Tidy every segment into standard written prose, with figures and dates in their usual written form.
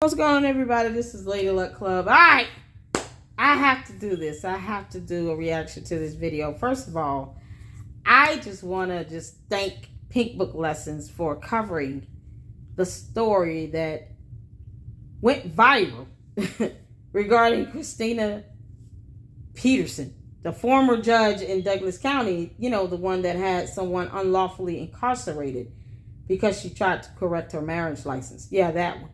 What's going on, everybody? This is Lady Luck Club. All right, I have to do this. I have to do a reaction to this video. First of all, I just want to thank Pink Book Lessons for covering the story that went viral regarding Christina Peterson, the former judge in Douglas County, you know, the one that had someone unlawfully incarcerated because she tried to correct her marriage license. Yeah, that one.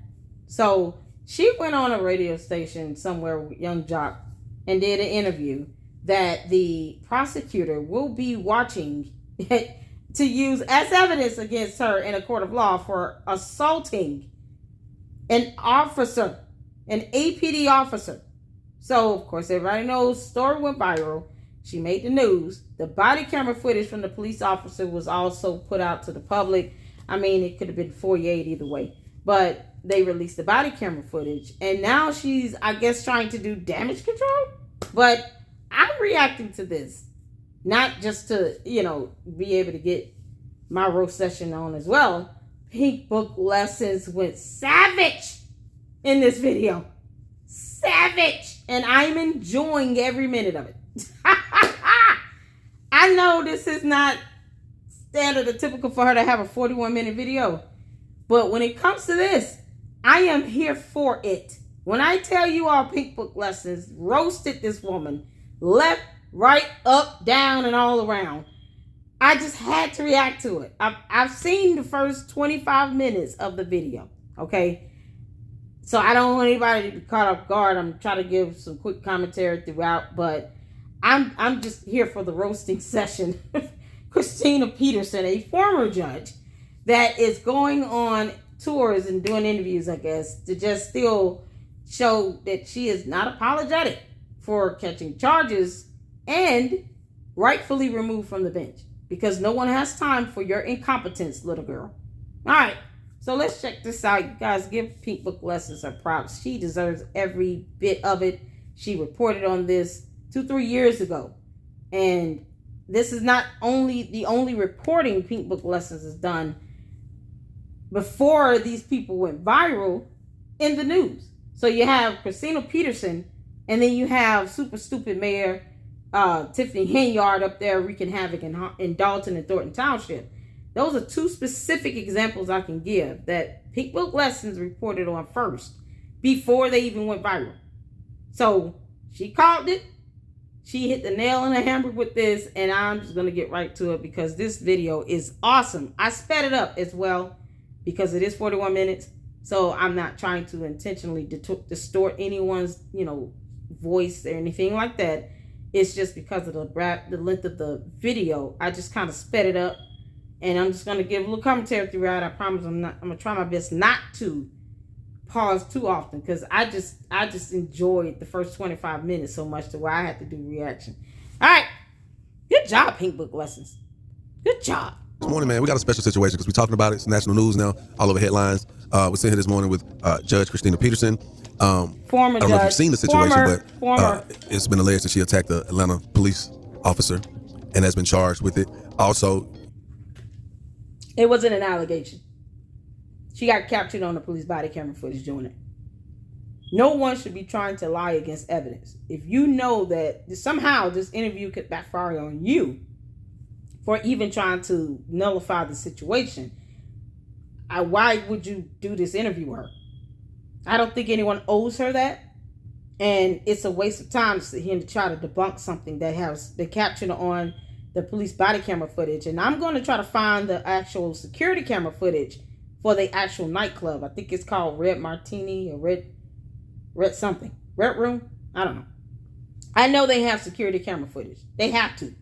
So she went on a radio station somewhere with Young Jock and did an interview that the prosecutor will be watching to use as evidence against her in a court of law for assaulting an officer, an APD officer. So, of course, everybody knows the story went viral. She made the news. The body camera footage from the police officer was also put out to the public. I mean, it could have been 48 either way. But they released the body camera footage. And now she's, I guess, trying to do damage control. But I'm reacting to this. Not just to, you know, be able to get my roast session on as well. Pink Book Lessons went savage in this video. Savage. And I'm enjoying every minute of it. I know this is not standard or typical for her to have a 41-minute video. But when it comes to this, I am here for it. When I tell you all, Pink Book Lessons roasted this woman left, right, up, down, and all around. I just had to react to it. I've seen the first 25 minutes of the video, okay? So I don't want anybody to be caught off guard. I'm trying to give some quick commentary throughout, but I'm just here for the roasting session. Christina Peterson, a former judge that is going on tours and doing interviews, I guess, to just still show that she is not apologetic for catching charges and rightfully removed from the bench because no one has time for your incompetence, little girl. All right, so let's check this out. You guys, give Pink Book Lessons her props. She deserves every bit of it. She reported on this 2-3 years ago. And this is not only the only reporting Pink Book Lessons has done before these people went viral in the news. So you have Christina Peterson, and then you have super stupid Mayor Tiffany Henyard up there wreaking havoc in Dalton and Thornton Township. Those are two specific examples I can give that Pink Book Lessons reported on first before they even went viral. So she called it. She hit the nail on the hammer with this, and I'm just going to get right to it because this video is awesome. I sped it up as well because it is 41 minutes. So I'm not trying to intentionally distort anyone's, you know, voice or anything like that. It's just because of the length of the video. I just kind of sped it up, and I'm just going to give a little commentary throughout. I promise I'm going to try my best not to pause too often because I just enjoyed the first 25 minutes so much to where I had to do reaction. All right. Good job, Pink Book Lessons. Good job. This morning, man, we got a special situation because we're talking about it. It's national news now, all over headlines. We're sitting here this morning with Judge Christina Peterson. Former I don't know if you've seen the situation, but it's been alleged that she attacked the Atlanta police officer and has been charged with it. Also, it wasn't an allegation. She got captured on the police body camera footage doing it. No one should be trying to lie against evidence. If you know that somehow this interview could backfire on you for even trying to nullify the situation, why would you do this interview with her? I don't think anyone owes her that. And it's a waste of time to sit here and try to debunk something that has been captured on the police body camera footage. And I'm going to try to find the actual security camera footage for the actual nightclub. I think it's called Red Martini or Red something. Red Room? I don't know. I know they have security camera footage. They have to.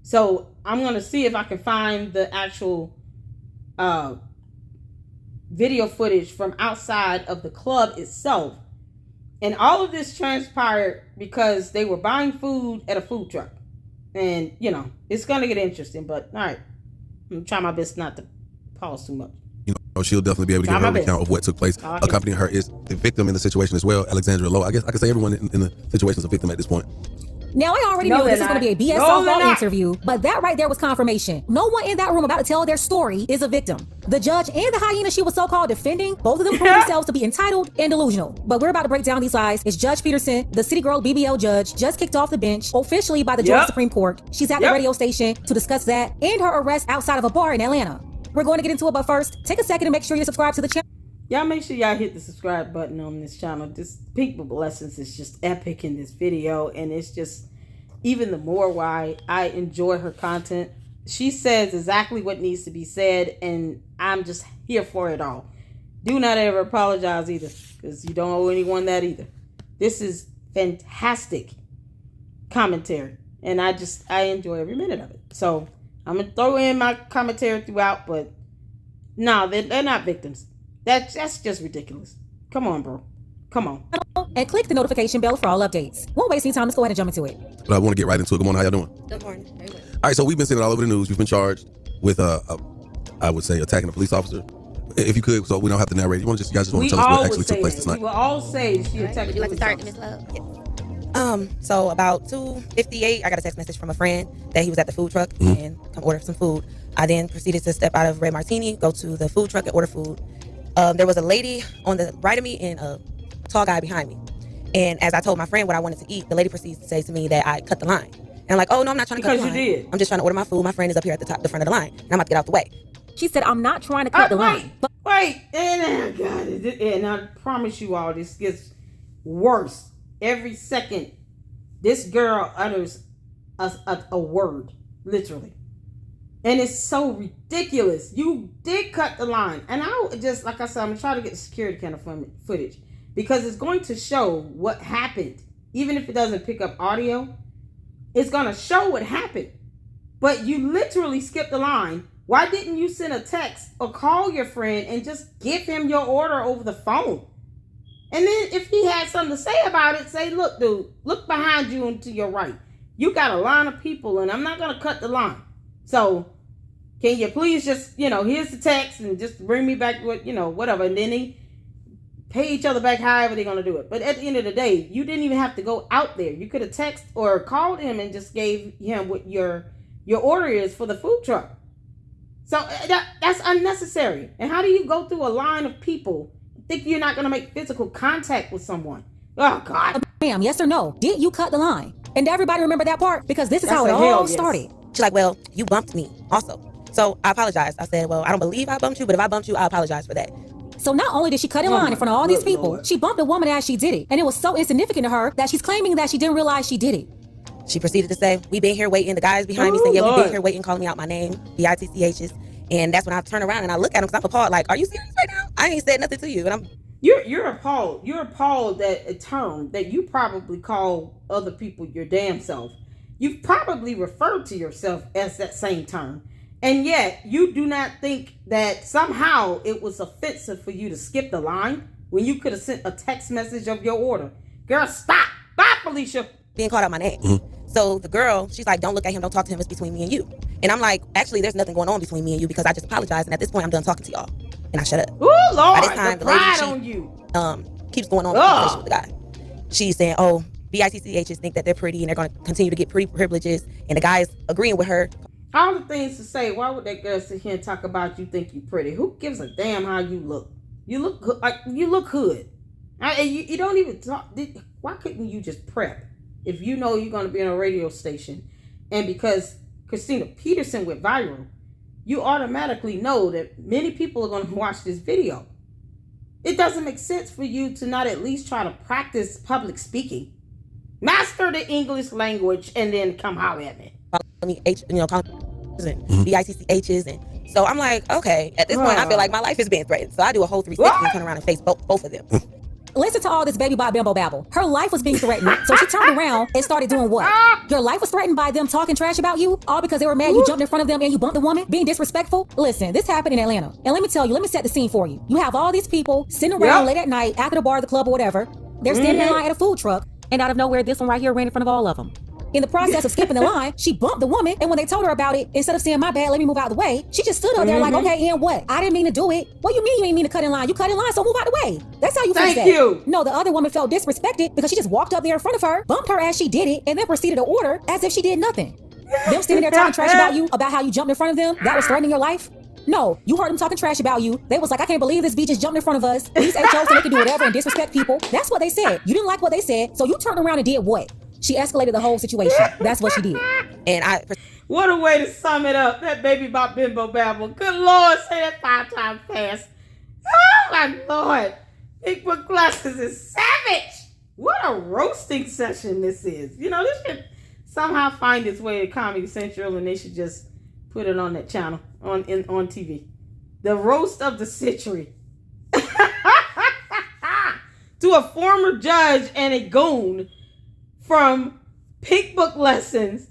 So I'm going to see if I can find the actual video footage from outside of the club itself. And all of this transpired because they were buying food at a food truck. And, you know, it's going to get interesting. But, all right, I'm going to try my best not to pause too much. you know, she'll definitely be able to give her recount of what took place. Accompanying her is the victim in the situation as well, Alexandra Lowe. I guess I can say everyone in the situation is a victim at this point. Now, I already knew this was going to be a BS softball interview, but that right there was confirmation. No one in that room about to tell their story is a victim. The judge and the hyena she was so-called defending, both of them proved themselves to be entitled and delusional. But we're about to break down these lies. It's Judge Peterson, the City Girl BBL judge, just kicked off the bench officially by the Georgia Supreme Court. She's at the radio station to discuss that and her arrest outside of a bar in Atlanta. We're going to get into it, but first, take a second to make sure you're subscribed to the channel. Y'all make sure y'all hit the subscribe button on this channel. This Pink Book Lessons is just epic in this video, and it's just even the more why I enjoy her content. She says exactly what needs to be said, and I'm just here for it all. Do not ever apologize either, because you don't owe anyone that either. This is fantastic commentary, and I enjoy every minute of it. So I'm gonna throw in my commentary throughout, but no, they're not victims. That's just ridiculous. Come on, bro. Come on. And click the notification bell for all updates. Won't waste any time. Let's go ahead and jump into it. But I want to get right into it. Good morning. How y'all doing? Good morning. All right, so we've been seeing it all over the news. You've been charged with, I would say, attacking a police officer. If you could, so we don't have to narrate. You guys just want to tell us what actually took place this night? We will all say she attacked. Would you like to start, Ms. Love? So about 2:58, I got a text message from a friend that he was at the food truck and come order some food. I then proceeded to step out of Red Martini, go to the food truck and order food. There was a lady on the right of me and a tall guy behind me. And as I told my friend what I wanted to eat, the lady proceeds to say to me that I cut the line. And I'm like, oh, no, I'm not trying to cut the line. Because you did. I'm just trying to order my food. My friend is up here at the front of the line, and I'm about to get out the way. She said, I'm not trying to cut the line. Wait, and I promise you all, this gets worse. Every second, this girl utters a word, literally. And it's so ridiculous. You did cut the line. And I just, like I said, I'm going to try to get the security camera footage, because it's going to show what happened. Even if it doesn't pick up audio, it's going to show what happened. But you literally skipped the line. Why didn't you send a text or call your friend and just give him your order over the phone? And then if he had something to say about it, say, look, dude, look behind you and to your right. You got a line of people, and I'm not going to cut the line. So can you please just, here's the text and just bring me back with, whatever. And then they pay each other back however they're going to do it. But at the end of the day, you didn't even have to go out there. You could have texted or called him and just gave him what your order is for the food truck. So that's unnecessary. And how do you go through a line of people, think you're not going to make physical contact with someone? Oh, God. Ma'am, yes or no? Did you cut the line? And everybody remember that part? Because this is how it all started. She's like, well, you bumped me also. So I apologized. I said, well, I don't believe I bumped you, but if I bumped you, I apologize for that. So not only did she cut in line in front of all these people, she bumped a woman as she did it. And it was so insignificant to her that she's claiming that she didn't realize she did it. She proceeded to say, we been here waiting. The guys behind me said, yeah, we been here waiting, calling me out my name, BITCHs. And that's when I turn around and I look at him because I'm appalled. Like, are you serious right now? I ain't said nothing to you. And You're appalled. You're appalled that a term that you probably call other people your damn self. You've probably referred to yourself as that same term. And yet you do not think that somehow it was offensive for you to skip the line when you could have sent a text message of your order. Girl, stop. Stop, Felicia. Being called out my name. So the girl, she's like, don't look at him. Don't talk to him. It's between me and you. And I'm like, actually, there's nothing going on between me and you because I just apologized. And at this point, I'm done talking to y'all. And I shut up. Ooh, Lord. By this time, the lady, on you. Keeps going on the conversation with the guy. She's saying, oh, BITCHs think that they're pretty and they're going to continue to get pretty privileges. And the guy's agreeing with her. All the things to say, why would that girl sit here and talk about you think you pretty? Who gives a damn how you look? You look good. Like, you look hood. You don't even talk. Why couldn't you just prep if you know you're going to be on a radio station? And because Christina Peterson went viral, you automatically know that many people are going to watch this video. It doesn't make sense for you to not at least try to practice public speaking. Master the English language and then come holler at me. BITCHs. And so I'm like, okay, at this point, I feel like my life is being threatened. So I do a whole 360 and turn around and face both of them. Listen to all this baby bot bimbo babble. Her life was being threatened, so she turned around and started doing what? Your life was threatened by them talking trash about you, all because they were mad you jumped in front of them and you bumped the woman, being disrespectful? Listen, this happened in Atlanta. And let me tell you, let me set the scene for you. You have all these people sitting around late at night after the bar, the club, or whatever. They're standing in line at a food truck, and out of nowhere, this one right here ran in front of all of them. In the process of skipping the line, she bumped the woman, and when they told her about it, instead of saying, my bad, let me move out the way, she just stood up there like, okay, and what? I didn't mean to do it. What you mean you ain't mean to cut in line? You cut in line, so move out the way. That's how you fix that. Thank you. No, the other woman felt disrespected because she just walked up there in front of her, bumped her as she did it, and then proceeded to order as if she did nothing. Them standing there talking trash about you, about how you jumped in front of them, that was threatening your life? No, you heard them talking trash about you. They was like, I can't believe this bitch just jumped in front of us. These HOs so they can do whatever and disrespect people. That's what they said. You didn't like what they said, so you turned around and did what? She escalated the whole situation. That's what she did. And what a way to sum it up. That baby bop bimbo babble. Good Lord, say that 5 times fast. Oh my Lord. Big Book Glasses is savage. What a roasting session this is. You know, this should somehow find its way to Comedy Central, and they should just put it on that channel on TV. The roast of the century. To a former judge and a goon from Pink Book Lessons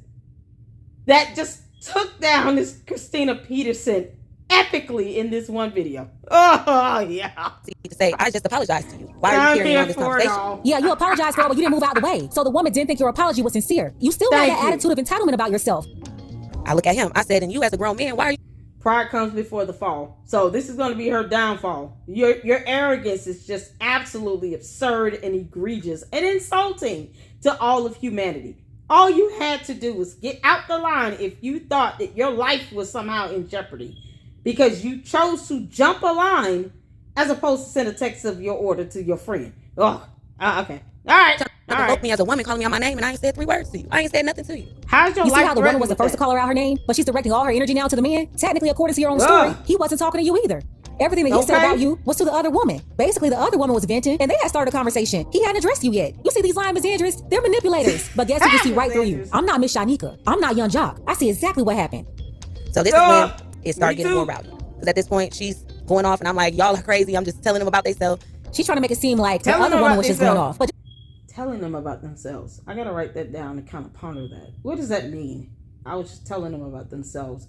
that just took down this Christina Peterson epically in this one video. Oh, yeah. To say, I just apologize to you. Why are you carrying on this conversation? Yeah, you apologized, girl, but you didn't move out of the way. So the woman didn't think your apology was sincere. You still had that attitude of entitlement about yourself. I look at him. I said, and you as a grown man, why are you? Pride comes before the fall. So this is going to be her downfall. Your arrogance is just absolutely absurd and egregious and insulting to all of humanity. All you had to do was get out the line if you thought that your life was somehow in jeopardy because you chose to jump a line as opposed to send a text of your order to your friend. Oh, okay. All right. Me as a woman, calling me out my name, and I ain't said 3 words to you. I ain't said nothing to you. How's your life? You see how the woman was the first to call her out her name, but she's directing all her energy now to the man? Technically, according to your own story, he wasn't talking to you either. Everything that he said about you was to the other woman. Basically, the other woman was venting, and they had started a conversation. He hadn't addressed you yet. You see these lying misandrists? They're manipulators. But guess who can see right through you? I'm not Miss Shanika. I'm not Young Jock. I see exactly what happened. So this is when it started getting more rowdy. Because at this point, she's going off, and I'm like, y'all are crazy. I'm just telling them about themselves. She's trying to make it seem like the other woman was just going off. But telling them about themselves. I gotta write that down and kind of ponder that. What does that mean? I was just telling them about themselves.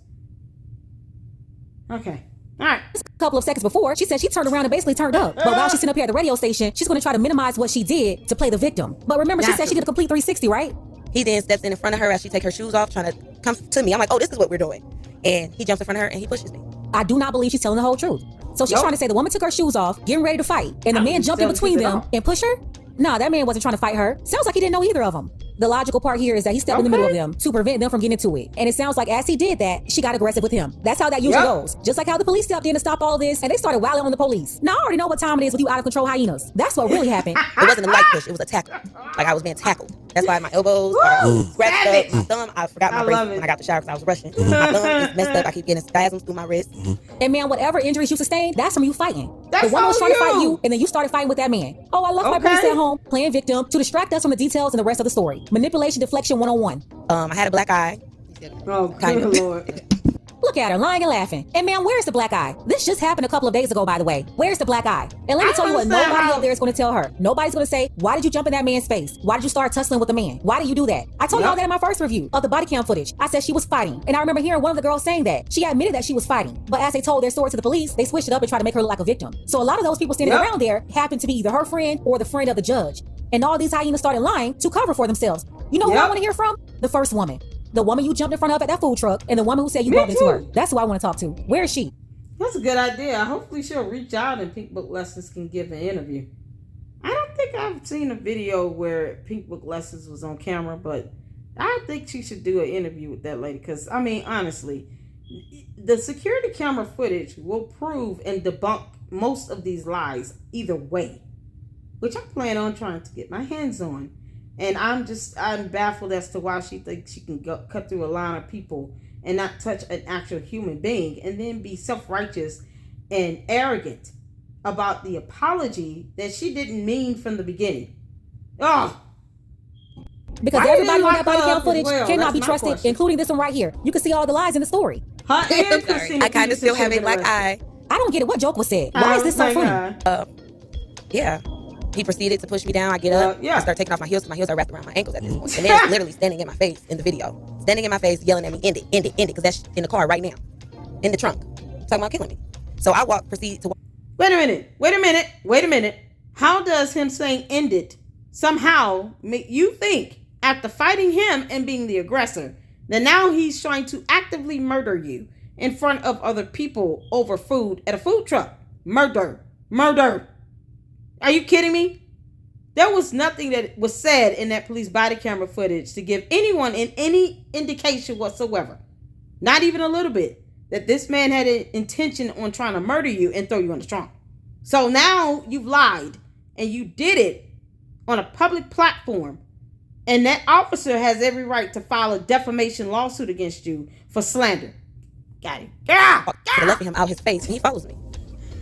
Okay. All right. A couple of seconds before, she said she turned around and basically turned up. But while she's sitting up here at the radio station, she's going to try to minimize what she did to play the victim. But remember, she said she did a complete 360, right? He then steps in front of her as she takes her shoes off, trying to come to me. I'm like, oh, this is what we're doing. And he jumps in front of her and he pushes me. I do not believe she's telling the whole truth. So she's trying to say the woman took her shoes off, getting ready to fight, and the man jumped in between them and pushed her? Nah, that man wasn't trying to fight her. Sounds like he didn't know either of them. The logical part here is that he stepped in the middle of them to prevent them from getting into it. And it sounds like as he did that, she got aggressive with him. That's how that usually goes. Just like how the police stepped in to stop all this and they started wilding on the police. Now I already know what time it is with you out of control hyenas. That's what really happened. It wasn't a light push, it was a tackle. Like I was being tackled. That's why my elbows are scratched up. My thumb, I forgot my bracelet when I got the shower because I was rushing. My thumb is messed up. I keep getting spasms through my wrist. And man, whatever injuries you sustained, that's from you fighting. The woman was trying to fight you, and then you started fighting with that man. Oh, I left my police at home, playing victim, to distract us from the details and the rest of the story. Manipulation, deflection 101. I had a black eye. Oh, good Lord. Look at her, lying and laughing. And man, where's the black eye? This just happened a couple of days ago, by the way. Where's the black eye? And let me tell you what nobody up there is going to tell her. Nobody's going to say, why did you jump in that man's face? Why did you start tussling with the man? Why did you do that? I told y'all that in my first review of the body cam footage. I said she was fighting. And I remember hearing one of the girls saying that. She admitted that she was fighting. But as they told their story to the police, they switched it up and tried to make her look like a victim. So a lot of those people standing around there happened to be either her friend or the friend of the judge. And all these hyenas started lying to cover for themselves. You know who I want to hear from? The first woman. The woman you jumped in front of at that food truck, and the woman who said you bumped into her. That's who I want to talk to. Where is she? That's a good idea. Hopefully she'll reach out and Pink Book Lessons can give an interview. I don't think I've seen a video where Pink Book Lessons was on camera, but I think she should do an interview with that lady. Because, I mean, honestly, the security camera footage will prove and debunk most of these lies either way, which I plan on trying to get my hands on. And I'm baffled as to why she thinks she can cut through a line of people and not touch an actual human being and then be self-righteous and arrogant about the apology that she didn't mean from the beginning. Oh, because everybody on that body cam footage cannot be trusted, including this one right here. You can see all the lies in the story. I kind of still have a black eye. I don't get it. What joke was said? Why is this so funny? Yeah. He proceeded to push me down. I get up. I start taking off my heels. My heels are wrapped around my ankles at this point. And then literally standing in my face in the video. Standing in my face, yelling at me, end it, because that's in the car right now. In the trunk. Talking about killing me. So I proceed to walk. Wait a minute. How does him saying end it somehow make you think after fighting him and being the aggressor, then now he's trying to actively murder you in front of other people over food at a food truck. Murder. Are you kidding me? There was nothing that was said in that police body camera footage to give anyone any indication whatsoever, not even a little bit, that this man had an intention on trying to murder you and throw you in the trunk. So now you've lied, and you did it on a public platform, and that officer has every right to file a defamation lawsuit against you for slander. Got it. I left him out his face, and he follows me.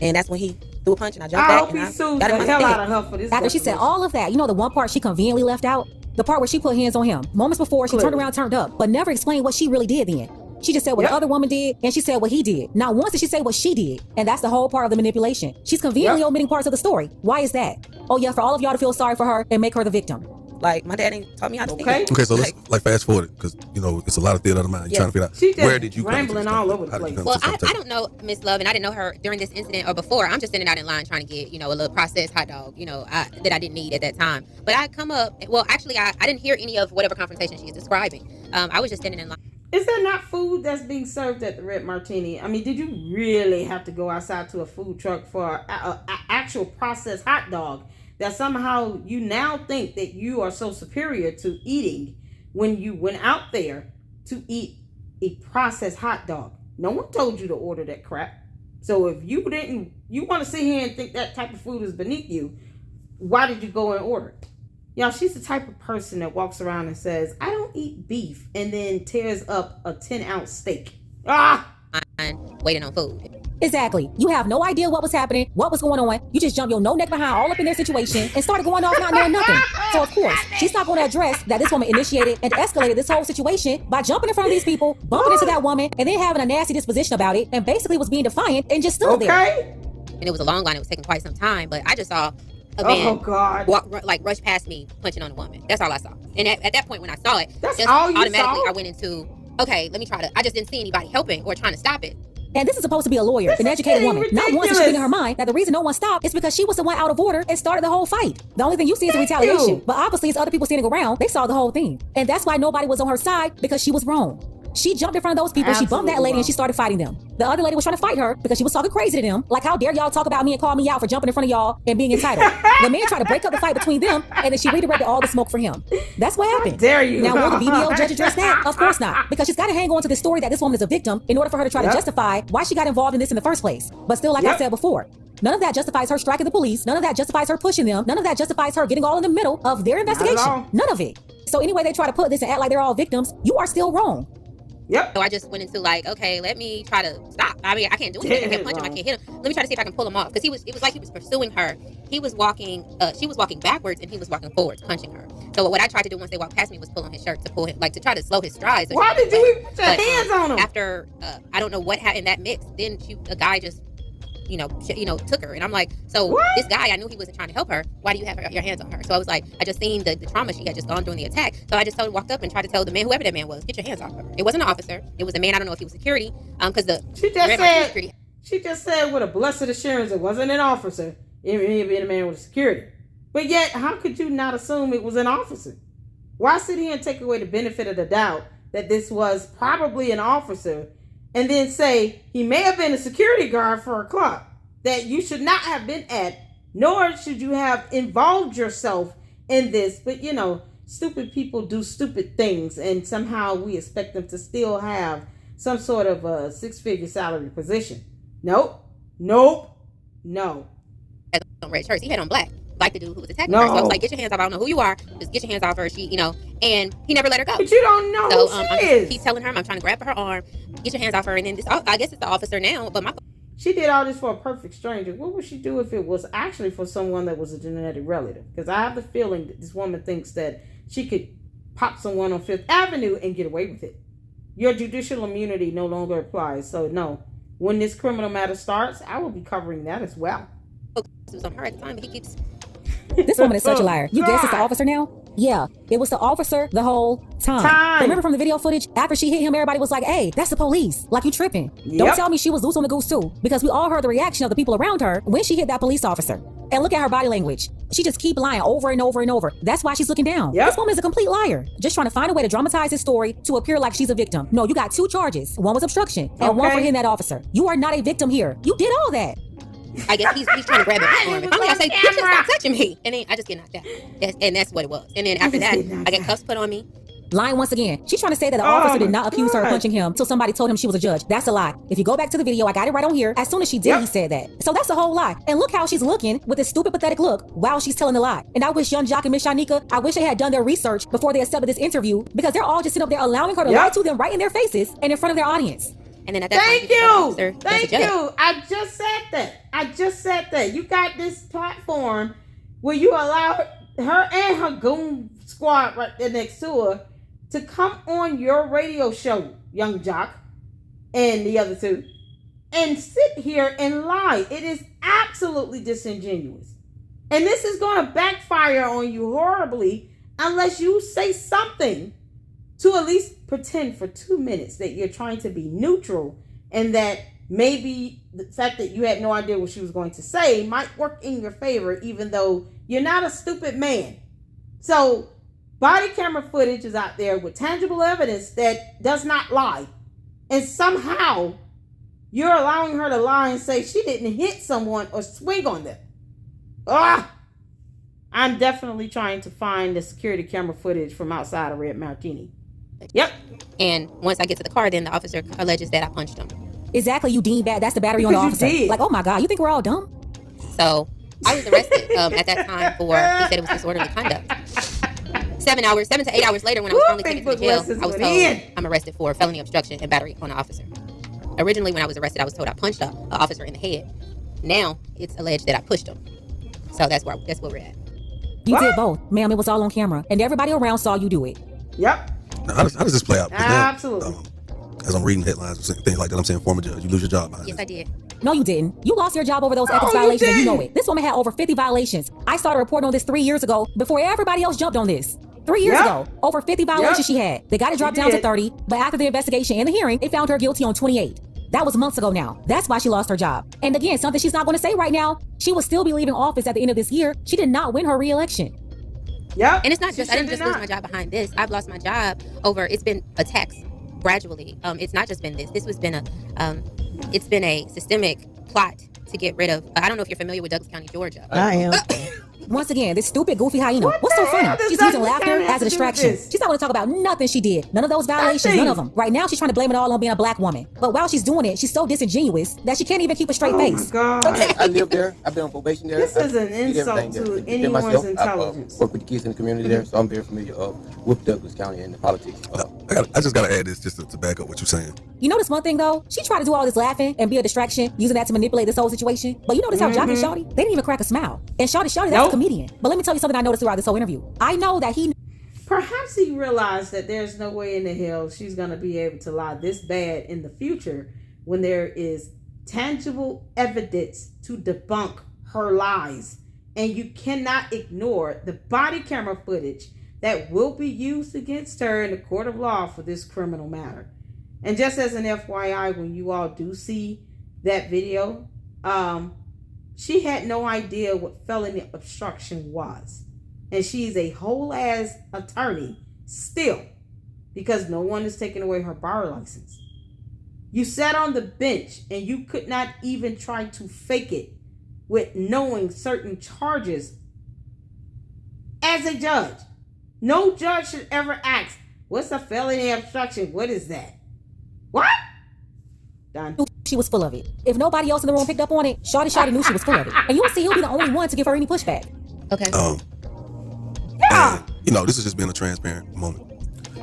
And that's when he threw a punch, and I jumped back, and I got the hell out of her for this. After she said all of that, you know the one part she conveniently left out? The part where she put hands on him. Moments before, she turned around, turned up, but never explained what she really did then. She just said what the other woman did, and she said what he did. Not once did she say what she did. And that's the whole part of the manipulation. She's conveniently omitting parts of the story. Why is that? Oh yeah, for all of y'all to feel sorry for her and make her the victim. Like, my dad ain't taught me how to think. Okay, so let's fast forward it, because it's a lot of theater of the mind. You're trying to figure out where did you rambling all over the place. Well, I don't know Miss Love, and I didn't know her during this incident or before. I'm just sitting out in line trying to get a little processed hot dog that I didn't need at that time. But I come up, well, actually I didn't hear any of whatever conversation she's describing. I was just standing in line. Is there not food that's being served at the Red Martini? I mean, did you really have to go outside to a food truck for an actual processed hot dog that somehow you now think that you are so superior to eating when you went out there to eat a processed hot dog? No one told you to order that crap. So if you want to sit here and think that type of food is beneath you, why did you go and order it? Y'all, she's the type of person that walks around and says, I don't eat beef, and then tears up a 10-ounce steak. Waiting on food. Exactly. You have no idea what was happening, what was going on. You just jumped your no neck behind all up in their situation and started going off not knowing nothing. So of course, she's not going to address that this woman initiated and escalated this whole situation by jumping in front of these people, bumping into that woman, and then having a nasty disposition about it, and basically was being defiant and just stood there. And it was a long line. It was taking quite some time, but I just saw a man rush past me punching on a woman. That's all I saw. And at that point when I saw it, automatically I went into, okay, let me try to, I just didn't see anybody helping or trying to stop it. And this is supposed to be a lawyer, an educated woman. Not once did she think in her mind that the reason no one stopped is because she was the one out of order and started the whole fight. The only thing you see is a retaliation. But obviously it's other people standing around. They saw the whole thing. And that's why nobody was on her side, because she was wrong. She jumped in front of those people, she bumped that lady, and she started fighting them. The other lady was trying to fight her because she was talking crazy to them. Like, how dare y'all talk about me and call me out for jumping in front of y'all and being entitled. The man tried to break up the fight between them, and then she redirected all the smoke for him. That's what happened. How dare you? Now, will the BBO judge address that? Of course not. Because she's got to hang on to the story that this woman is a victim in order for her to try to justify why she got involved in this in the first place. But still, like I said before, none of that justifies her striking the police. None of that justifies her pushing them. None of that justifies her getting all in the middle of their investigation. None of it. So anyway, they try to put this and act like they're all victims. You are still wrong. Yep. So I just went into like, okay, let me try to stop. I mean, I can't do anything. I can't punch him. I can't hit him. Let me try to see if I can pull him off. Because it was like he was pursuing her. He was walking, she was walking backwards and he was walking forwards, punching her. So what I tried to do once they walked past me was pull on his shirt to pull him, like to try to slow his strides. Why did you put your hands on him? After, I don't know what happened in that mix, then a guy just, took her. And I'm like, so this guy, I knew he wasn't trying to help her. Why do you have your hands on her? So I was like, I just seen the trauma she had just gone during the attack. So I just walked up and tried to tell the man, whoever that man was, get your hands off her. It wasn't an officer. It was a man. I don't know if he was security. Because she just said with a blessed assurance it wasn't an officer. It may be a man with security. But yet, how could you not assume it was an officer? Why sit here and take away the benefit of the doubt that this was probably an officer, and then say he may have been a security guard for a club that you should not have been at, nor should you have involved yourself in this. But, stupid people do stupid things, and somehow we expect them to still have some sort of a six-figure salary position. Nope. No. Red shirts. He had on black, like the dude who was attacking her. So I was like, get your hands off. I don't know who you are. Just get your hands off her. She, and he never let her go. But you don't know who she is. He's telling her, I'm trying to grab her arm. Get your hands off her. And then I guess it's the officer now, but she did all this for a perfect stranger. What would she do if it was actually for someone that was a genetic relative? Because I have the feeling that this woman thinks that she could pop someone on Fifth Avenue and get away with it. Your judicial immunity no longer applies. So no, when this criminal matter starts, I will be covering that as well. It was on her at the time, but he keeps... This woman is such a liar. You guess it's the officer now? Yeah, it was the officer the whole time. Remember from the video footage, after she hit him, everybody was like, hey, that's the police. Like, you tripping. Yep. Don't tell me she was loose on the goose too, because we all heard the reaction of the people around her when she hit that police officer. And look at her body language. She just keep lying over and over and over. That's why she's looking down. This woman is a complete liar. Just trying to find a way to dramatize this story to appear like she's a victim. No, you got 2 charges. One was obstruction and one for hitting that officer. You are not a victim here. You did all that. I guess he's trying to grab it for me. Finally, I say, "Bitch, stop touching me," and then I just get knocked out. And that's what it was. And then after that, I get cuffs put on me. Lying once again. She's trying to say that the officer did not accuse her of punching him till somebody told him she was a judge. That's a lie. If you go back to the video, I got it right on here. As soon as she did, he said that. So that's a whole lie. And look how she's looking with this stupid, pathetic look while she's telling the lie. And I wish young Jock and Miss Shanika, I wish they had done their research before they accepted this interview, because they're all just sitting up there allowing her to lie to them right in their faces and in front of their audience. And then at that Thank you. I just said that. You got this platform where you allow her and her goon squad right there next to her to come on your radio show, young Jock, and the other 2, and sit here and lie. It is absolutely disingenuous. And this is going to backfire on you horribly unless you say something to at least pretend for 2 minutes that you're trying to be neutral, and that maybe the fact that you had no idea what she was going to say might work in your favor, even though you're not a stupid man. So body camera footage is out there with tangible evidence that does not lie. And somehow you're allowing her to lie and say she didn't hit someone or swing on them. I'm definitely trying to find the security camera footage from outside of Red Martini. Yep. And once I get to the car, then the officer alleges that I punched him. Exactly, you deem bad. That's the battery on the officer. Like, oh my God, you think we're all dumb? So I was arrested at that time for, he said it was disorderly conduct. 7 to 8 hours later, when I was finally taken to jail, I was told I'm arrested for felony obstruction and battery on an officer. Originally, when I was arrested, I was told I punched an officer in the head. Now it's alleged that I pushed him. So that's where we're at. You did both, ma'am. It was all on camera, and everybody around saw you do it. Yep. Now, how does this play out? Absolutely. As I'm reading headlines and things like that, I'm saying former judge, you lose your job behind Yes, this. I did. No, you didn't. You lost your job over those ethics violations, and you know it. This woman had over 50 violations. I started reporting on this 3 years ago before everybody else jumped on this. 3 years ago, over 50 violations she had. They got it dropped down to 30, but after the investigation and the hearing, they found her guilty on 28. That was months ago now. That's why she lost her job. And again, something she's not going to say right now, she will still be leaving office at the end of this year. She did not win her re-election. Yeah. And it's not just, I didn't just lose my job behind this. I've lost my job over, it's been attacks gradually. It's not just been this. This has been it's been a systemic plot to get rid of. I don't know if you're familiar with Douglas County, Georgia. I am. Once again, this stupid, goofy hyena. What's so funny? She's using laughter as a distraction. She's not going to talk about nothing she did. None of those violations, none of them. Right now, she's trying to blame it all on being a black woman. But while she's doing it, she's so disingenuous that she can't even keep a straight face. Oh, my God. I live there. I've been on probation there. This is an insult to anyone's intelligence. I work with the kids in the community there, so I'm very familiar with Douglas County and the politics. I just got to add this just to back up what you're saying. You notice one thing, though? She tried to do all this laughing and be a distraction, using that to manipulate this whole situation. But you notice how Jock and Shawty, they didn't even crack a smile. And Shawty, that's a comedian. But let me tell you something I noticed throughout this whole interview. I know that he... Perhaps he realized that there's no way in the hell she's going to be able to lie this bad in the future when there is tangible evidence to debunk her lies. And you cannot ignore the body camera footage that will be used against her in the court of law for this criminal matter. And just as an FYI, when you all do see that video, she had no idea what felony obstruction was. And she's a whole ass attorney still, because no one is taking away her bar license. You sat on the bench and you could not even try to fake it with knowing certain charges as a judge. No judge should ever ask, what's a felony obstruction? What is that? What? Done. She was full of it. If nobody else in the room picked up on it, Shawty knew she was full of it. And you'll see he'll be the only one to give her any pushback. Okay. Yeah. And, this is just being a transparent moment.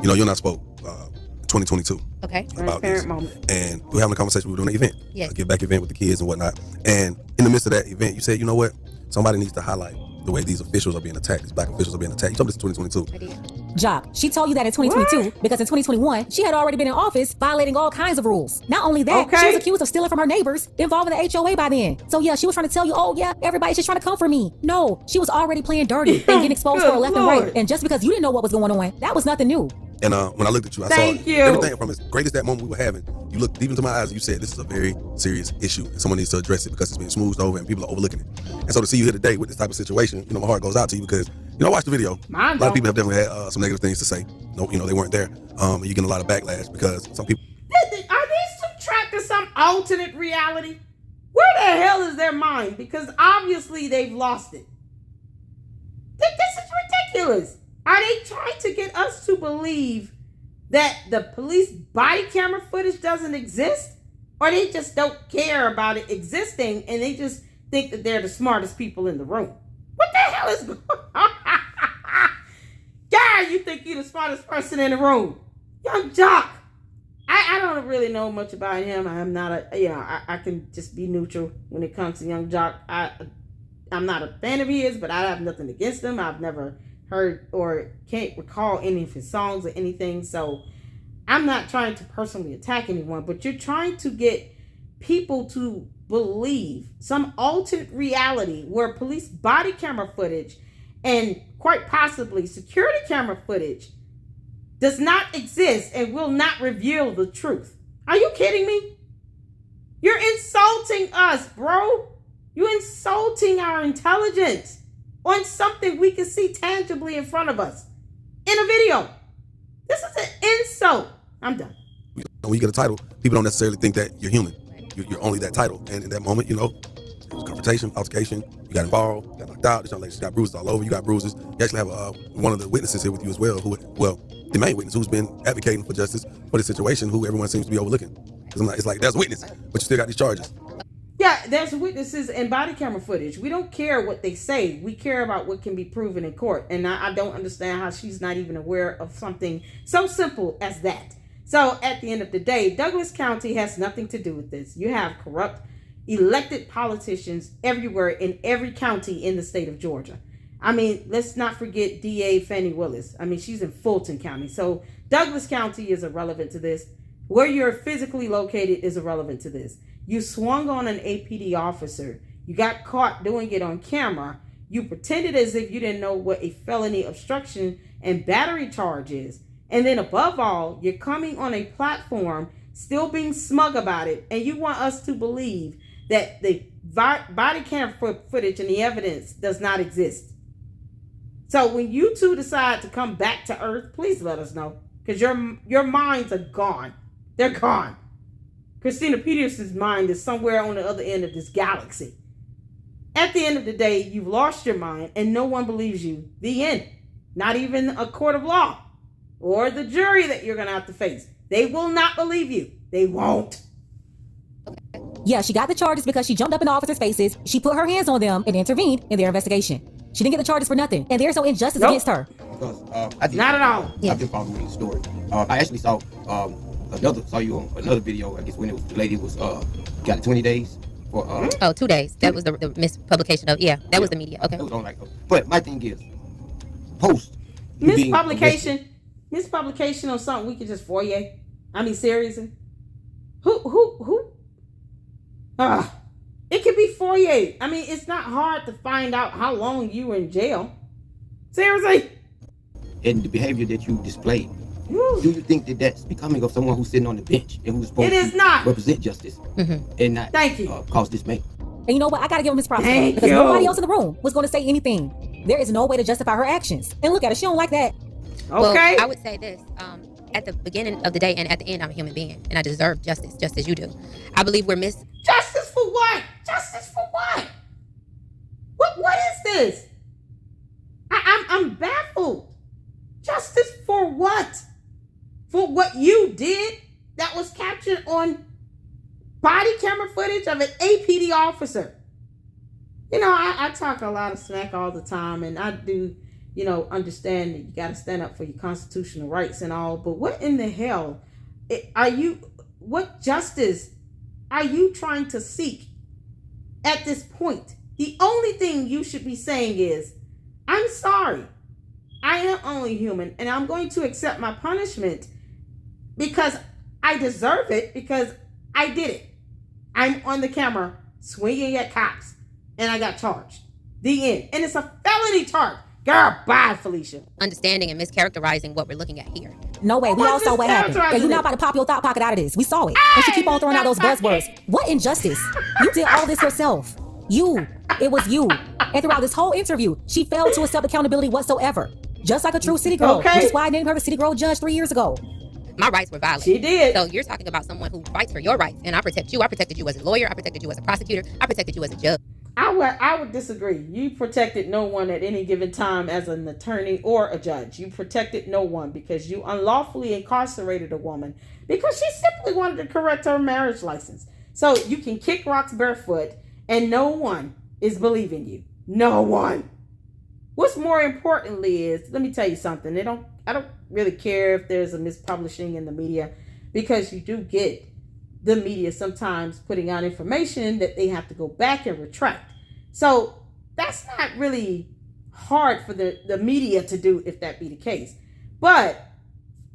You and I spoke 2022. Okay. About this. Moment. And we were having a conversation. We were doing an event. Yes. A give back event with the kids and whatnot. And in the midst of that event, you said, you know what? Somebody needs to highlight the way these officials are being attacked. These black officials are being attacked. You told me this in 2022. I did. Jock, she told you that in 2022 because in 2021, she had already been in office violating all kinds of rules. Not only that, she was accused of stealing from her neighbors involving the HOA by then. So yeah, she was trying to tell you, oh yeah, everybody's just trying to come for me. No, she was already playing dirty and getting exposed for her left and right. And just because you didn't know what was going on, that was nothing new. And when I looked at you, I Thank saw you. everything from as great as that moment we were having. You looked deep into my eyes and you said, this is a very serious issue and someone needs to address it because it's being smoothed over and people are overlooking it. And so to see you here today with this type of situation, my heart goes out to you because, I watched the video. Mine a lot of people have definitely had some negative things to say. No, they weren't there. And you get a lot of backlash because some people. Are these two trapped in some alternate reality? Where the hell is their mind? Because obviously they've lost it. This is ridiculous. Are they trying to get us to believe that the police body camera footage doesn't exist? Or they just don't care about it existing and they just think that they're the smartest people in the room? What the hell is going on? God, you think you're the smartest person in the room. Young Jock. I don't really know much about him. I'm not I can just be neutral when it comes to Young Jock. I'm not a fan of his, but I have nothing against him. I've never heard or can't recall any of his songs or anything. So I'm not trying to personally attack anyone, but you're trying to get people to believe some alternate reality where police body camera footage and quite possibly security camera footage does not exist and will not reveal the truth. Are you kidding me? You're insulting us, bro. You're insulting our intelligence on something we can see tangibly in front of us in a video. This is an insult. I'm done. When you get a title, people don't necessarily think that you're human. You're only that title. And in that moment, it was confrontation, altercation. You got involved, you got knocked out. This young lady, she got bruises all over. You got bruises. You actually have one of the witnesses here with you as well, the main witness who's been advocating for justice for this situation, who everyone seems to be overlooking. It's like, there's a witness, but you still got these charges. Yeah, there's witnesses and body camera footage. We don't care what they say. We care about what can be proven in court. And I don't understand how she's not even aware of something so simple as that. So at the end of the day, Douglas County has nothing to do with this. You have corrupt elected politicians everywhere in every county in the state of Georgia. I mean, let's not forget DA Fannie Willis. I mean, she's in Fulton County. So Douglas County is irrelevant to this. Where you're physically located is irrelevant to this. You swung on an APD officer. You got caught doing it on camera. You pretended as if you didn't know what a felony obstruction and battery charge is. And then above all, you're coming on a platform, still being smug about it. And you want us to believe that the body camera footage and the evidence does not exist. So when you two decide to come back to earth, please let us know. Because your minds are gone. They're gone. Christina Peterson's mind is somewhere on the other end of this galaxy. At the end of the day, you've lost your mind and no one believes you. The end. Not even a court of law or the jury that you're going to have to face. They will not believe you. They won't. Yeah, she got the charges because she jumped up in the officers' faces. She put her hands on them and intervened in their investigation. She didn't get the charges for nothing, and there's no injustice against her. Because not at all. I've been following the story. I actually saw you on another video. I guess when the lady was got 20 days for 2 days. That was the mispublication of that was the media. Okay. That was on but my thing is post mispublication on something we could just foyer. I mean, seriously, who? It could be foyer. I mean, it's not hard to find out how long you were in jail. Seriously. And the behavior that you displayed. Woo. Do you think that that's becoming of someone who's sitting on the bench and who's supposed to represent justice and not cause dismay? And you know what? I gotta give him his props because you. Nobody else in the room was going to say anything. There is no way to justify her actions. And look at her; she don't like that. Okay. Well, I would say this: at the beginning of the day and at the end, I'm a human being, and I deserve justice, just as you do. I believe we're justice for what? Justice for what? What is this? I'm baffled. Justice for what? For what you did that was captured on body camera footage of an APD officer. I talk a lot of smack all the time, and I do, understand that you got to stand up for your constitutional rights and all, but what in the hell what justice are you trying to seek at this point? The only thing you should be saying is, I'm sorry. I am only human, and I'm going to accept my punishment because I deserve it, because I did it. I'm on the camera swinging at cops, and I got charged. The end. And it's a felony charge. Girl, bye, Felicia. Understanding and mischaracterizing what we're looking at here. No way. We all saw what happened. And you're not about to pop your thought pocket out of this. We saw it. And she keep on throwing out those buzzwords. What injustice? You did all this yourself. You. It was you. And throughout this whole interview, she failed to accept accountability whatsoever. Just like a true city girl. Okay. Which is why I named her the city girl judge 3 years ago. My rights were violated. She did. So you're talking about someone who fights for your rights, and I protect you. I protected you as a lawyer. I protected you as a prosecutor. I protected you as a judge. I would disagree. You protected no one at any given time as an attorney or a judge. You protected no one because you unlawfully incarcerated a woman because she simply wanted to correct her marriage license. So you can kick rocks barefoot and no one is believing you. No one. What's more importantly is, let me tell you something. I don't really care if there's a mispublishing in the media, because you do get the media sometimes putting out information that they have to go back and retract. So that's not really hard for the media to do if that be the case. But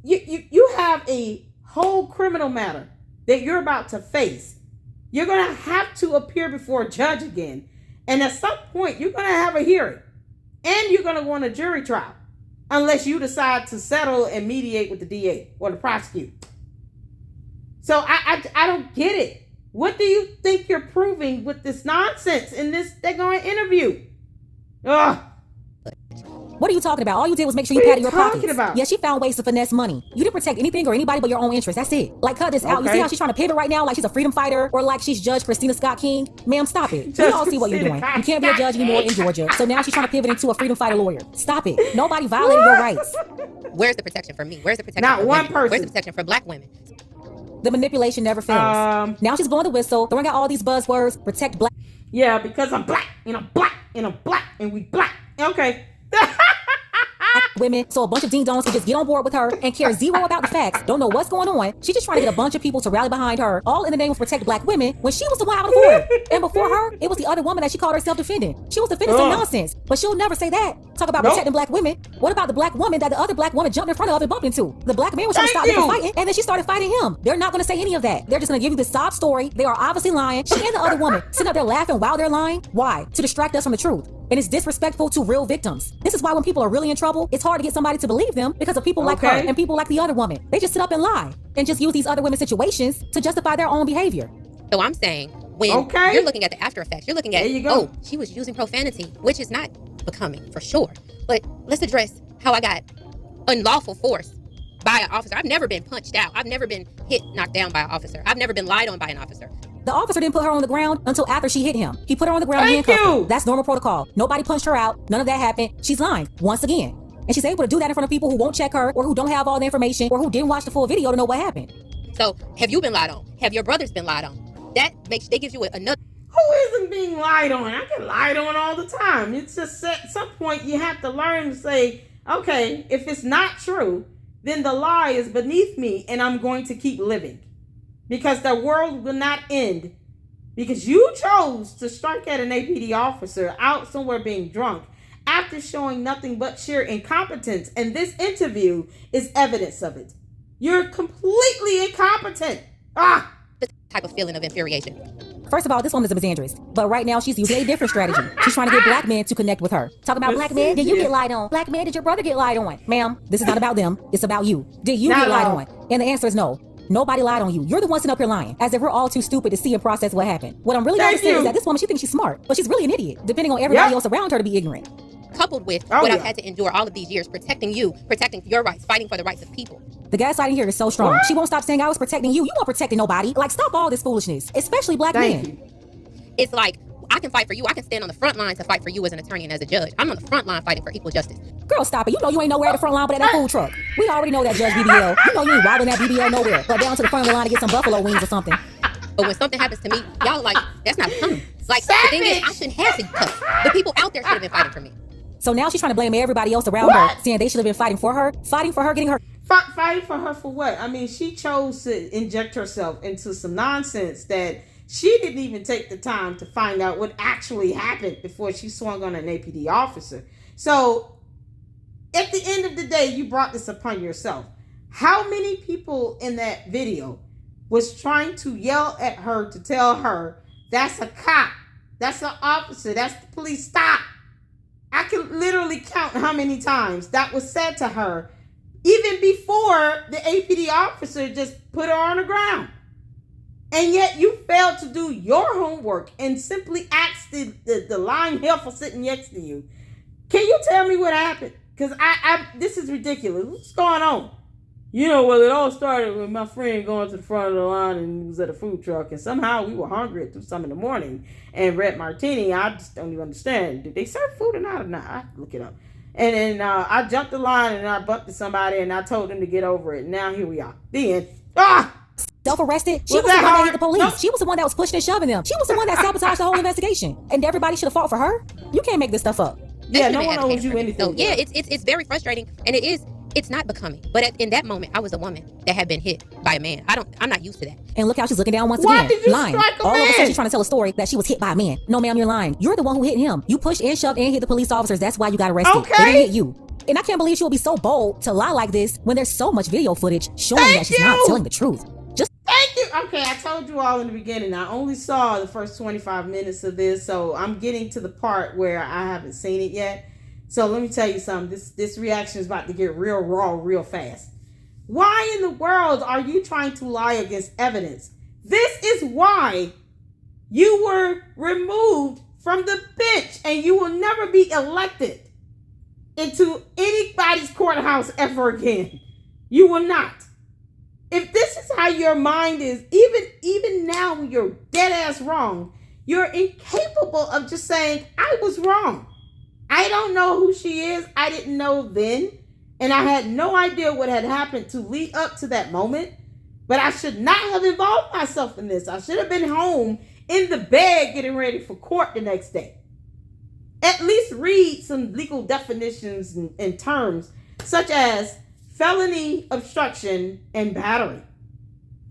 you have a whole criminal matter that you're about to face. You're going to have to appear before a judge again. And at some point, you're going to have a hearing. And you're going to go on a jury trial. Unless you decide to settle and mediate with the DA or the prosecutor. So I don't get it. What do you think you're proving with this nonsense in this daggone interview? Ugh. What are you talking about? All you did was make sure you padded your pockets. About? Yeah, she found ways to finesse money. You didn't protect anything or anybody but your own interest. That's it. Like, cut this out. You see how she's trying to pivot right now? Like she's a freedom fighter or like she's Judge Christina Scott King? Ma'am, stop it. We all see what you're doing. You can't be a judge anymore in Georgia. So now she's trying to pivot into a freedom fighter lawyer. Stop it. Nobody violated your rights. Where's the protection for me? Where's the protection Not for one women? person. Where's the protection for black women? The manipulation never fails. Now she's blowing the whistle, throwing out all these buzzwords, protect black. Yeah, because I'm black, and I'm black, and I'm black, and we black. Okay. Women, so a bunch of ding-dongs can just get on board with her and care zero about the facts, don't know what's going on. She's just trying to get a bunch of people to rally behind her, all in the name of protect black women, when she was the one out of order. And before her, it was the other woman that she called herself defending. She was defending some nonsense, but she'll never say that. Talk about protecting black women. What about the black woman that the other black woman jumped in front of and bumped into? The black man was trying to stop them from fighting, and then she started fighting him. They're not going to say any of that. They're just going to give you the sob story. They are obviously lying. She and the other woman sitting up there laughing while they're lying. Why? To distract us from the truth. And it's disrespectful to real victims. This is why when people are really in trouble, it's hard to get somebody to believe them because of people like her and people like the other woman. They just sit up and lie and just use these other women's situations to justify their own behavior. So I'm saying, when you're looking at the after effects, you're looking at, oh, she was using profanity, which is not becoming for sure. But let's address how I got unlawful force by an officer. I've never been punched out. I've never been hit, knocked down by an officer. I've never been lied on by an officer. The officer didn't put her on the ground until after she hit him. He put her on the ground and handcuffed her. That's normal protocol. Nobody punched her out. None of that happened. She's lying once again. And she's able to do that in front of people who won't check her or who don't have all the information or who didn't watch the full video to know what happened. So have you been lied on? Have your brothers been lied on? That gives you another. Who isn't being lied on? I get lied on all the time. It's just at some point you have to learn to say, okay, if it's not true, then the lie is beneath me and I'm going to keep living. Because the world will not end. Because you chose to strike at an APD officer out somewhere being drunk after showing nothing but sheer incompetence. And this interview is evidence of it. You're completely incompetent. The type of feeling of infuriation. First of all, this woman is a misandrist. But right now, she's using a different strategy. She's trying to get black men to connect with her. Talking about black men, did you get lied on? Black man, did your brother get lied on? Ma'am, this is not about them. It's about you. Did you get lied on? And the answer is no. Nobody lied on you. You're the one sitting up here lying, as if we're all too stupid to see and process what happened. What I'm really trying to say is that this woman, she thinks she's smart, but she's really an idiot, depending on everybody else around her to be ignorant. Coupled with what I've had to endure all of these years, protecting you, protecting your rights, fighting for the rights of people. The gaslighting here is so strong. She won't stop saying I was protecting you. You weren't protecting nobody. Like, stop all this foolishness, especially black men. It's like, I can fight for you. I can stand on the front line to fight for you as an attorney and as a judge. I'm on the front line fighting for equal justice. Girl, stop it. You know you ain't nowhere at the front line but at that food truck. We already know that, Judge BBL. You know you ain't robbing that BBL nowhere, but down to the front of the line to get some buffalo wings or something. But when something happens to me, y'all like, that's not coming. Like, the thing is, I shouldn't have to cuss. The people out there should have been fighting for me. So now she's trying to blame everybody else around her, saying they should have been fighting for her, getting her. Fighting for her for what? I mean, she chose to inject herself into some nonsense that she didn't even take the time to find out what actually happened before she swung on an APD officer. So at the end of the day, you brought this upon yourself. How many people in that video was trying to yell at her to tell her, that's a cop, that's an officer, that's the police, stop. I can literally really count how many times that was said to her, even before the APD officer just put her on the ground. And yet you failed to do your homework and simply asked the lying heifer sitting next to you, can you tell me what happened? Because this is ridiculous. What's going on? Well, it all started with my friend going to the front of the line and he was at a food truck. And somehow we were hungry at 2 in the morning. And Red Martini, I just don't even understand. Did they serve food or not? I have to look it up. And then I jumped the line and I bumped into somebody and I told them to get over it. Now here we are. The end. Self-arrested. She was the one that hit the police. No. She was the one that was pushing and shoving them. She was the one that sabotaged the whole investigation. And everybody should have fought for her. You can't make this stuff up. Yeah, no one owes you anything. So yeah, it's very frustrating, and it's not becoming. But in that moment, I was a woman that had been hit by a man. I'm not used to that. And look how she's looking down once Why again. Did you lying. Strike a All man? of a sudden she's trying to tell a story that she was hit by a man. No, ma'am, you're lying. You're the one who hit him. You pushed and shoved and hit the police officers. That's why you got arrested. Okay. They didn't hit you. And I can't believe she would be so bold to lie like this when there's so much video footage showing that she's not telling the truth. Thank you. Okay, I told you all in the beginning. I only saw the first 25 minutes of this, so I'm getting to the part where I haven't seen it yet. So let me tell you something. This reaction is about to get real raw real fast. Why in the world are you trying to lie against evidence? This is why you were removed from the bench and you will never be elected into anybody's courthouse ever again. You will not. If this is how your mind is, even now when you're dead ass wrong, you're incapable of just saying, I was wrong. I don't know who she is. I didn't know then. And I had no idea what had happened to lead up to that moment. But I should not have involved myself in this. I should have been home in the bed getting ready for court the next day. At least read some legal definitions and terms such as felony, obstruction, and battery.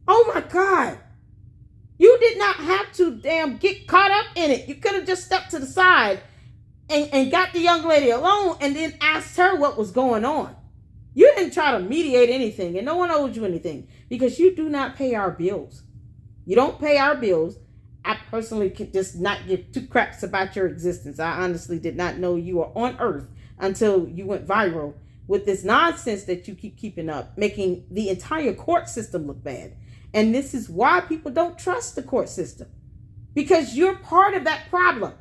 Oh my God. You did not have to get caught up in it. You could have just stepped to the side and got the young lady alone and then asked her what was going on. You didn't try to mediate anything, and no one owes you anything because you do not pay our bills. You don't pay our bills. I personally could just not give two craps about your existence. I honestly did not know you were on earth until you went viral with this nonsense that you keep keeping up, making the entire court system look bad. And this is why people don't trust the court system, because you're part of that problem.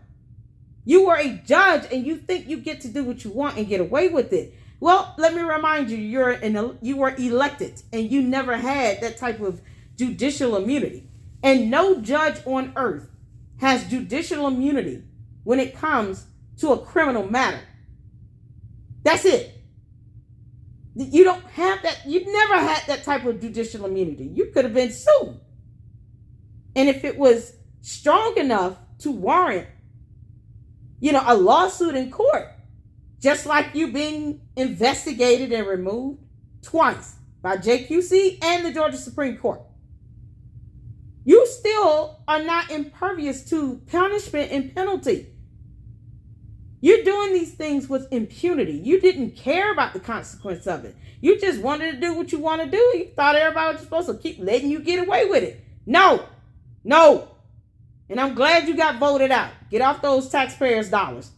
You are a judge and you think you get to do what you want and get away with it. Well, let me remind you, you were elected and you never had that type of judicial immunity. And no judge on earth has judicial immunity when it comes to a criminal matter. That's it. You don't have that. You've never had that type of judicial immunity. You could have been sued. And if it was strong enough to warrant, a lawsuit in court, just like you being investigated and removed twice by JQC and the Georgia Supreme Court, you still are not impervious to punishment and penalty. You're doing these things with impunity. You didn't care about the consequence of it. You just wanted to do what you want to do. You thought everybody was supposed to keep letting you get away with it. No. And I'm glad you got voted out. Get off those taxpayers' dollars.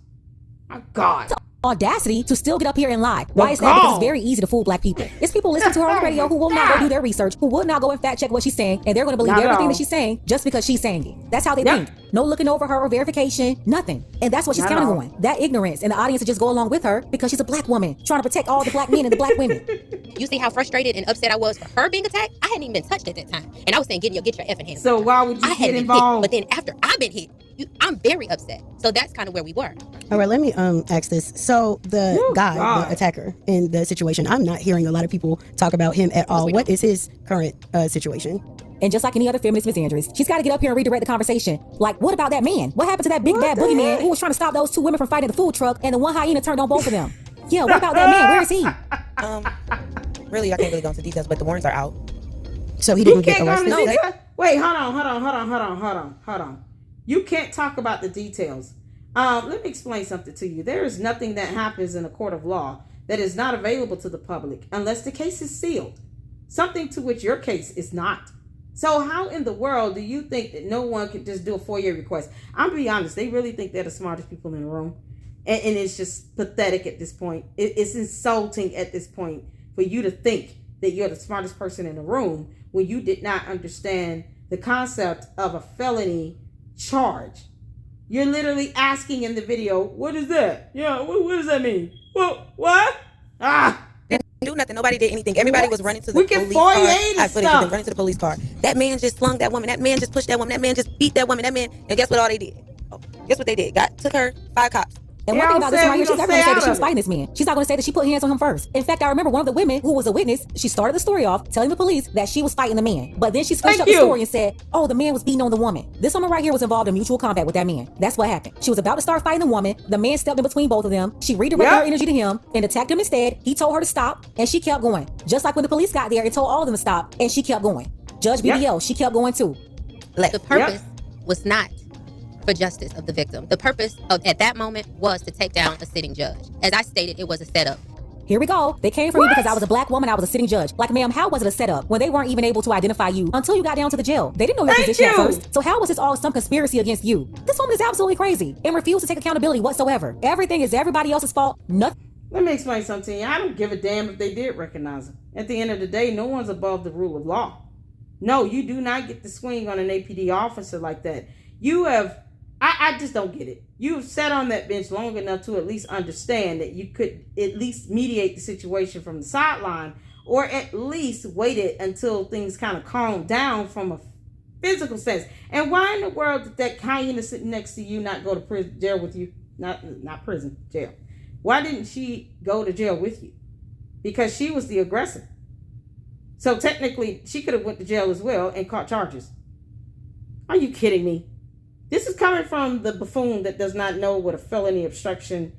My God. Audacity to still get up here and lie. Why is that? Because it's very easy to fool black people. It's people listening to her on the radio who will not go do their research, who will not go and fact check what she's saying, and they're going to believe everything that she's saying just because she's saying it. That's how they think. No looking over her or verification, nothing. And that's what she's counting on. That ignorance. And the audience will just go along with her because she's a black woman trying to protect all the black men and the black women. You see how frustrated and upset I was for her being attacked? I hadn't even been touched at that time. And I was saying, get your effing hands. So why would you get involved? But then after I've been hit, I'm very upset. So that's kind of where we were. All right, let me ask this. So the the attacker in the situation, I'm not hearing a lot of people talk about him at all. What is his current situation? And just like any other feminist misandrist, she's got to get up here and redirect the conversation. Like, what about that man? What happened to that big bad boogeyman who was trying to stop those two women from fighting the food truck and the one hyena turned on both of them? Yeah, what about that man? Where is he? Really, I can't really go into details, but the warrants are out. So he didn't get arrested? Wait, hold on. You can't talk about the details. Let me explain something to you. There is nothing that happens in a court of law that is not available to the public unless the case is sealed. Something to which your case is not. So how in the world do you think that no one could just do a FOIA request? I'm going to be honest. They really think they're the smartest people in the room. And it's just pathetic at this point. It's insulting at this point for you to think that you're the smartest person in the room when you did not understand the concept of a felony charge. You're literally asking in the video, what is that? Yeah, what does that mean? Well, what? Didn't do nothing. Nobody did anything. Everybody was running to the We can police car. FOIA I footage stuff. of them running to the police car. That man just slung that woman. That man just pushed that woman. That man just beat that woman. That man, and guess what all they did? Oh, guess what they did? Took her 5 cops. And one thing about this right here, she's never going to say that she was fighting this man. She's not going to say that she put hands on him first. In fact, I remember one of the women who was a witness, she started the story off telling the police that she was fighting the man. But then she switched up the story and said, oh, the man was beating on the woman. This woman right here was involved in mutual combat with that man. That's what happened. She was about to start fighting the woman. The man stepped in between both of them. She redirected her energy to him and attacked him instead. He told her to stop and she kept going. Just like when the police got there and told all of them to stop and she kept going. Judge BDL, she kept going too. The purpose was not for justice of the victim. The purpose at that moment was to take down a sitting judge. As I stated, it was a setup. Here we go. They came for me because I was a black woman. I was a sitting judge. Like, ma'am, how was it a setup when they weren't even able to identify you until you got down to the jail? They didn't know your position at first. So how was this all some conspiracy against you? This woman is absolutely crazy and refused to take accountability whatsoever. Everything is everybody else's fault. Nothing. Let me explain something to you. I don't give a damn if they did recognize him. At the end of the day, no one's above the rule of law. No, you do not get to swing on an APD officer like that. You have... I just don't get it. You've sat on that bench long enough to at least understand that you could at least mediate the situation from the sideline, or at least waited until things kind of calmed down from a physical sense. And why in the world did that hyena sitting next to you not go to prison, jail with you? Not prison, jail. Why didn't she go to jail with you? Because she was the aggressor. So technically, she could have went to jail as well and caught charges. Are you kidding me? This is coming from the buffoon that does not know what a felony obstruction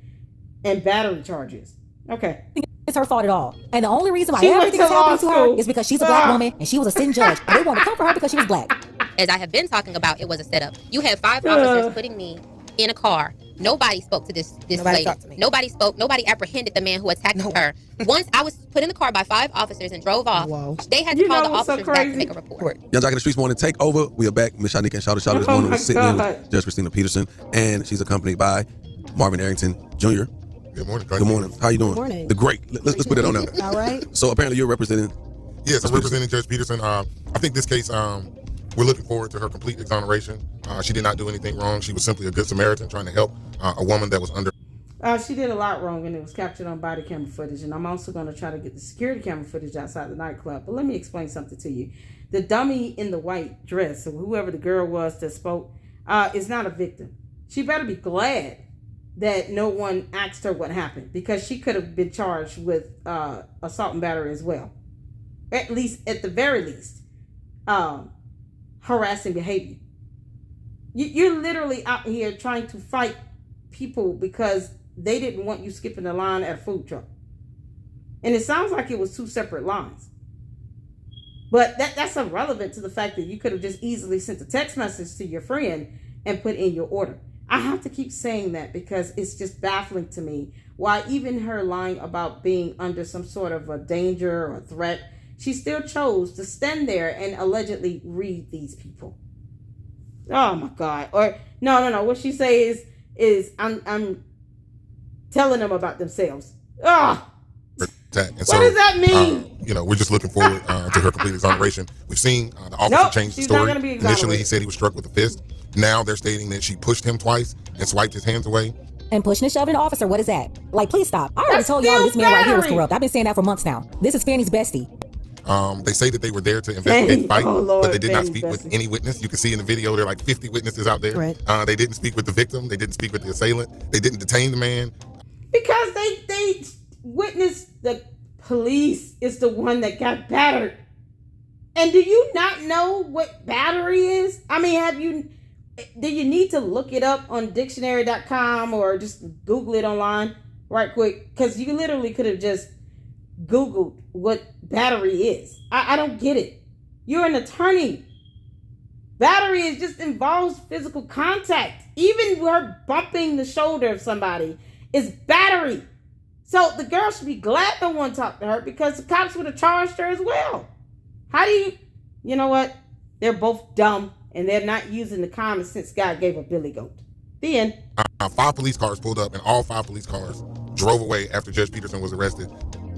and battery charge is. Okay. It's her fault at all. And the only reason why everything is happening to her is because she's a black woman and she was a sitting judge. And they wanted to come for her because she was black. As I have been talking about, it was a setup. You had 5 officers putting me in a car. Nobody spoke to this lady. Nobody spoke. Nobody apprehended the man who attacked her. Once I was put in the car by 5 officers and drove off, they had to call the officers back to make a report. Young Jock in the Streets morning takeover. We are back. Miss Shanika and Shouter this morning. We're sitting in with Judge Christina Peterson, and she's accompanied by Marvin Arrington Jr. Good morning. Good morning. How you doing? Good morning. The great. Let's put it on out. All right. So apparently you're representing. Yes, I'm representing Judge Peterson. I think this case, we're looking forward to her complete exoneration. She did not do anything wrong. She was simply a good Samaritan trying to help a woman that was under. She did a lot wrong, and it was captured on body camera footage. And I'm also going to try to get the security camera footage outside the nightclub. But let me explain something to you. The dummy in the white dress, or whoever the girl was that spoke, is not a victim. She better be glad that no one asked her what happened, because she could have been charged with assault and battery as well. At the very least, harassing behavior. You're literally out here trying to fight people because they didn't want you skipping the line at a food truck. And it sounds like it was 2 separate lines. But that's irrelevant to the fact that you could have just easily sent a text message to your friend and put in your order. I have to keep saying that because it's just baffling to me why even her lying about being under some sort of a danger or a threat, she still chose to stand there and allegedly read these people. Oh my God. Or no. What she says is I'm telling them about themselves. Oh. And what does that mean? We're just looking forward to her complete exoneration. We've seen the officer change the story. Initially, he said he was struck with a fist. Now they're stating that she pushed him twice and swiped his hands away. And pushing and shoving an officer, what is that? Like, please stop. I already told y'all this man right here was corrupt. I've been saying that for months now. This is Fanny's bestie. They say that they were there to investigate the fight, but they did not speak with any witness. You can see in the video there are like 50 witnesses out there. Right. They didn't speak with the victim. They didn't speak with the assailant. They didn't detain the man. Because they witnessed the police is the one that got battered. And do you not know what battery is? I mean, do you need to look it up on dictionary.com or just Google it online right quick? Because you literally could have just Googled what battery is. I don't get it. You're an attorney. Battery just involves physical contact. Even her bumping the shoulder of somebody is battery. So the girl should be glad no one talked to her, because the cops would have charged her as well. How do you know what? They're both dumb and they're not using the common sense God gave a billy goat. The end. 5 police cars pulled up, and all 5 police cars drove away after Judge Peterson was arrested.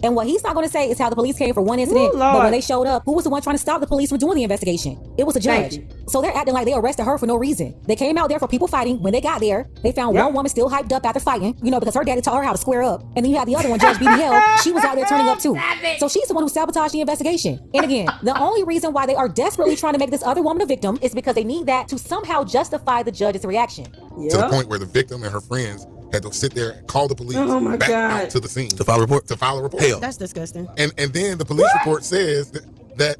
And what he's not going to say is how the police came for one incident, Ooh, but Lord. when they showed up, who was the one trying to stop the police from doing the investigation? It was a Thank judge. you. So they're acting like they arrested her for no reason. They came out there for people fighting. When they got there, they found one woman still hyped up after fighting, because her daddy taught her how to square up. And then you had the other one, Judge BBL. She was out there turning up too. So she's the one who sabotaged the investigation. And again, the only reason why they are desperately trying to make this other woman a victim is because they need that to somehow justify the judge's reaction. To the point where the victim and her friends had to sit there and call the police back out to the scene To file a report? to file a report. Hell. That's disgusting. And then the police report says that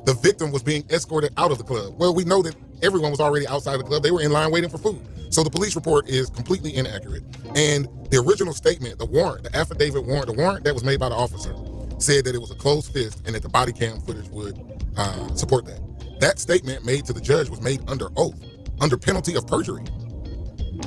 the victim was being escorted out of the club. Well, we know that everyone was already outside the club. They were in line waiting for food. So the police report is completely inaccurate. And the original statement, the warrant, the affidavit warrant, the warrant that was made by the officer said that it was a closed fist and that the body cam footage would support that. That statement made to the judge was made under oath, under penalty of perjury.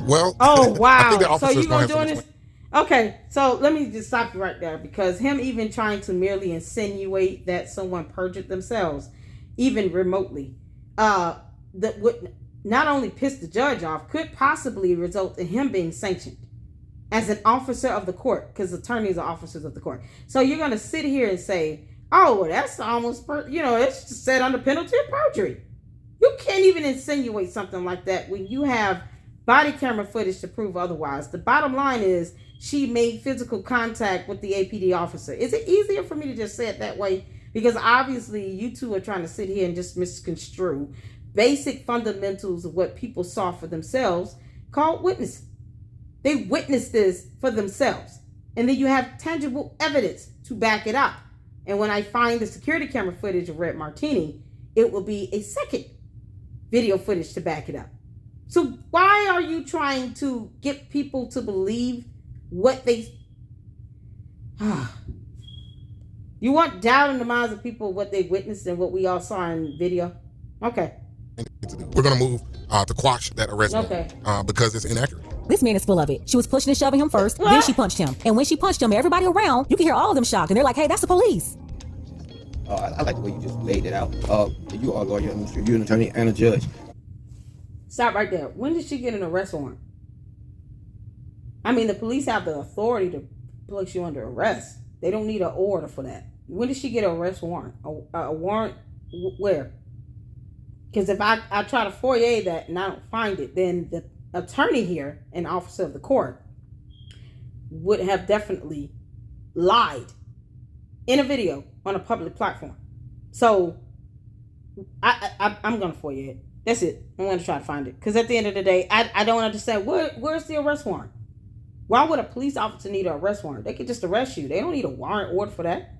Well, Oh, wow. I think that So officer's you gonna gonna have do some this? Okay, so let me just stop you right there, because him even trying to merely insinuate that someone perjured themselves, even remotely, that would not only piss the judge off, could possibly result in him being sanctioned as an officer of the court, because attorneys are officers of the court. So you're gonna sit here and say, "Oh, well, that's almost it's said under penalty of perjury." You can't even insinuate something like that when you have body camera footage to prove otherwise. The bottom line is she made physical contact with the APD officer. Is it easier for me to just say it that way? Because obviously you two are trying to sit here and just misconstrue basic fundamentals of what people saw for themselves, called witness. They witnessed this for themselves. And then you have tangible evidence to back it up. And when I find the security camera footage of Red Martini, it will be a second video footage to back it up. So why are you trying to get people to believe what they... You want doubt in the minds of people what they witnessed and what we all saw in video? Okay. We're going to move to quash that arrest because it's inaccurate. This man is full of it. She was pushing and shoving him first, then she punched him. And when she punched him, everybody around, you can hear all of them shocked. And they're like, hey, that's the police. I like the way you just laid it out. You are a lawyer, you're an attorney and a judge. Stop right there. When did she get an arrest warrant? I mean, the police have the authority to place you under arrest. They don't need an order for that. When did she get an arrest warrant? A warrant where? Because if I try to foyer that and I don't find it, then the attorney here, an officer of the court, would have definitely lied in a video on a public platform. So I'm going to foyer it. That's it. I'm going to try to find it. Because at the end of the day, I don't understand. Where's the arrest warrant? Why would a police officer need an arrest warrant? They could just arrest you. They don't need a warrant order for that.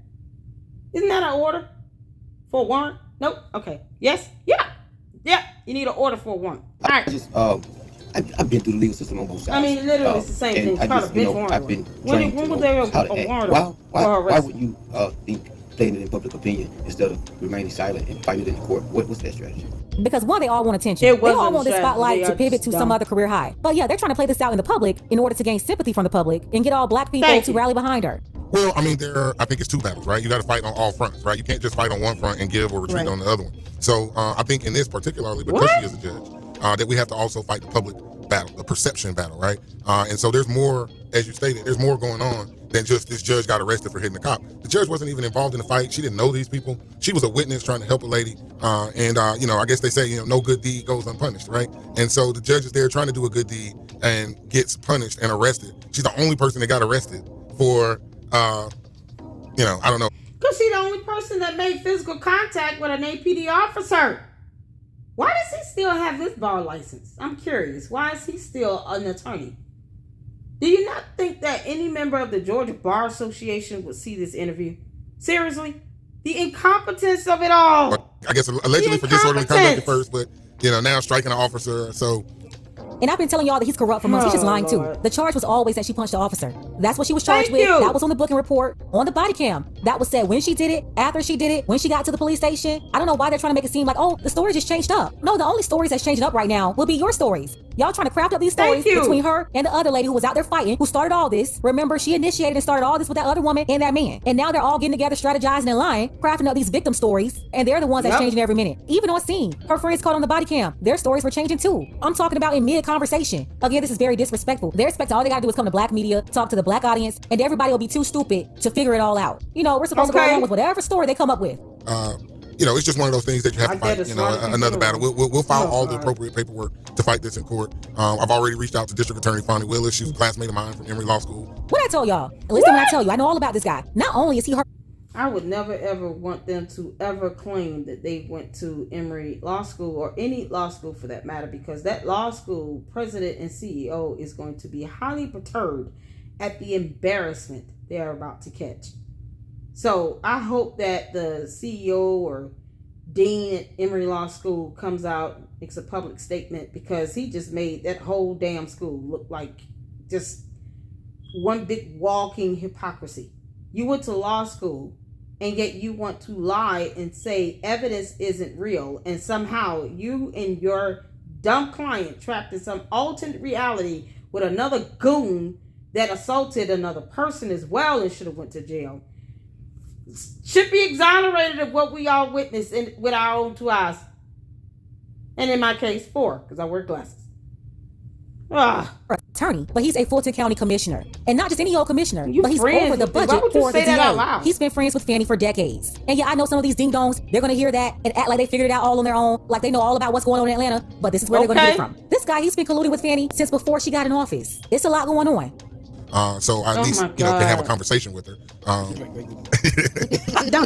Isn't that an order for a warrant? Nope. Okay. Yes? Yeah. You need an order for a warrant. All right. I've been through the legal system on both sides. I mean, literally, it's the same thing. It's called a bench warrant. I've been When was there a warrant for her arrest? Why would you think playing it in public opinion instead of remaining silent and fighting it in the court? What's that strategy? Because one, they all want attention. It They all wasn't want the a spotlight strategy. to pivot to some other career high. But yeah, they're trying to play this out in the public in order to gain sympathy from the public and get all black people to rally behind her. Well, I mean, I think it's two battles, right? You got to fight on all fronts, right? You can't just fight on one front and give or retreat on the other one. So I think in this particularly, because she is a judge, that we have to also fight the public battle, the perception battle, right? And so there's more, as you stated, there's more going on than just this judge got arrested for hitting the cop. The judge wasn't even involved in the fight. She didn't know these people. She was a witness trying to help a lady. I guess they say, no good deed goes unpunished, right? And so the judge is there trying to do a good deed and gets punished and arrested. She's the only person that got arrested for, I don't know. Because she's the only person that made physical contact with an APD officer. Why does he still have this bar license? I'm curious. Why is he still an attorney? Do you not think that any member of the Georgia Bar Association would see this interview? Seriously? The incompetence of it all. I guess allegedly for disorderly conduct at first, but, now striking an officer, so... And I've been telling y'all that he's corrupt for months. He's just lying too. The charge was always that she punched the officer. That's what she was charged with. That was on the booking report, on the body cam. That was said when she did it, after she did it, when she got to the police station. I don't know why they're trying to make it seem like, oh, the story just changed up. No, the only stories that's changing up right now will be your stories. Y'all trying to craft up these stories between her and the other lady who was out there fighting, who started all this. Remember, she initiated and started all this with that other woman and that man. And now they're all getting together, strategizing and lying, crafting up these victim stories. And they're the ones that's changing every minute. Even on scene, her friends caught on the body cam. Their stories were changing too. I'm talking about in mid conversation. Again, this is very disrespectful. They expect all they gotta do is come to black media, talk to the black audience, and everybody will be too stupid to figure it all out. You know, we're supposed to go along with whatever story they come up with. You know, it's just one of those things that you have to fight. You know, another battle. We'll file all the appropriate paperwork to fight this in court. I've already reached out to District Attorney Fonnie Willis. She was a classmate of mine from Emory Law School. What I told y'all? Listen, when I tell you, I know all about this guy. Not only is he hard. I would never ever want them to ever claim that they went to Emory Law School or any law school for that matter, because that law school president and CEO is going to be highly perturbed at the embarrassment they are about to catch. So I hope that the CEO or dean at Emory Law School comes out, makes a public statement, because he just made that whole damn school look like just one big walking hypocrisy. You went to law school, and yet you want to lie and say evidence isn't real, and somehow you and your dumb client trapped in some alternate reality with another goon that assaulted another person as well and should have went to jail, should be exonerated of what we all witnessed with our own 2 eyes. And in my case, 4, because I wear glasses. Attorney, but he's a Fulton County commissioner, and not just any old commissioner, but he's friends over the with budget why would you for the say that out DA. loud? He's been friends with Fannie for decades, and yeah, I know some of these ding dongs, they're gonna hear that and act like they figured it out all on their own, like they know all about what's going on in Atlanta. But this is where they're gonna get it from. This guy, he's been colluding with Fannie since before she got in office. It's a lot going on. So I at least can have a conversation with her. Don't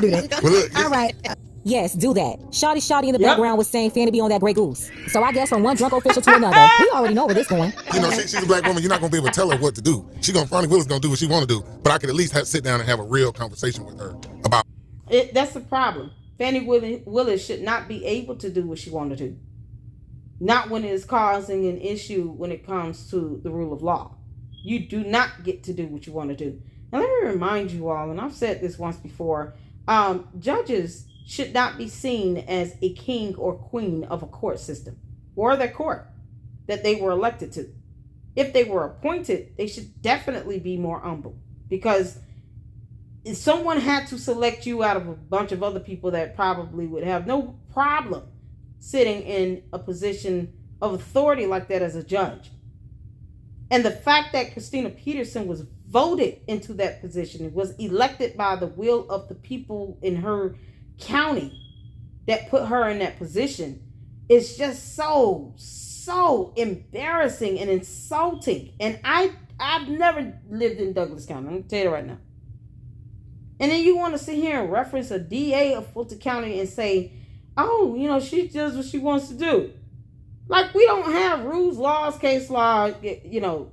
do that. Well, look, All right. Yes, do that. Shotty in the background was saying Fannie be on that Grey Goose. So I guess from one drunk official to another, we already know where this going. You know, she's a black woman. You're not going to be able to tell her what to do. Fonnie Willis going to do what she want to do. But I could at least sit down and have a real conversation with her about it. That's the problem. Fannie Willis should not be able to do what she wanted to do. Not when it is causing an issue when it comes to the rule of law. You do not get to do what you want to do. Now let me remind you all, and I've said this once before, judges should not be seen as a king or queen of a court system or the court that they were elected to. If they were appointed, they should definitely be more humble, because if someone had to select you out of a bunch of other people that probably would have no problem sitting in a position of authority like that as a judge. And the fact that Christina Peterson was voted into that position, was elected by the will of the people in her county that put her in that position, is just so embarrassing and insulting. And I've never lived in Douglas County. I'm gonna tell you right now. And then you want to sit here and reference a DA of Fulton County and say, oh, you know, she does what she wants to do. Like, we don't have rules, laws, case law, you know,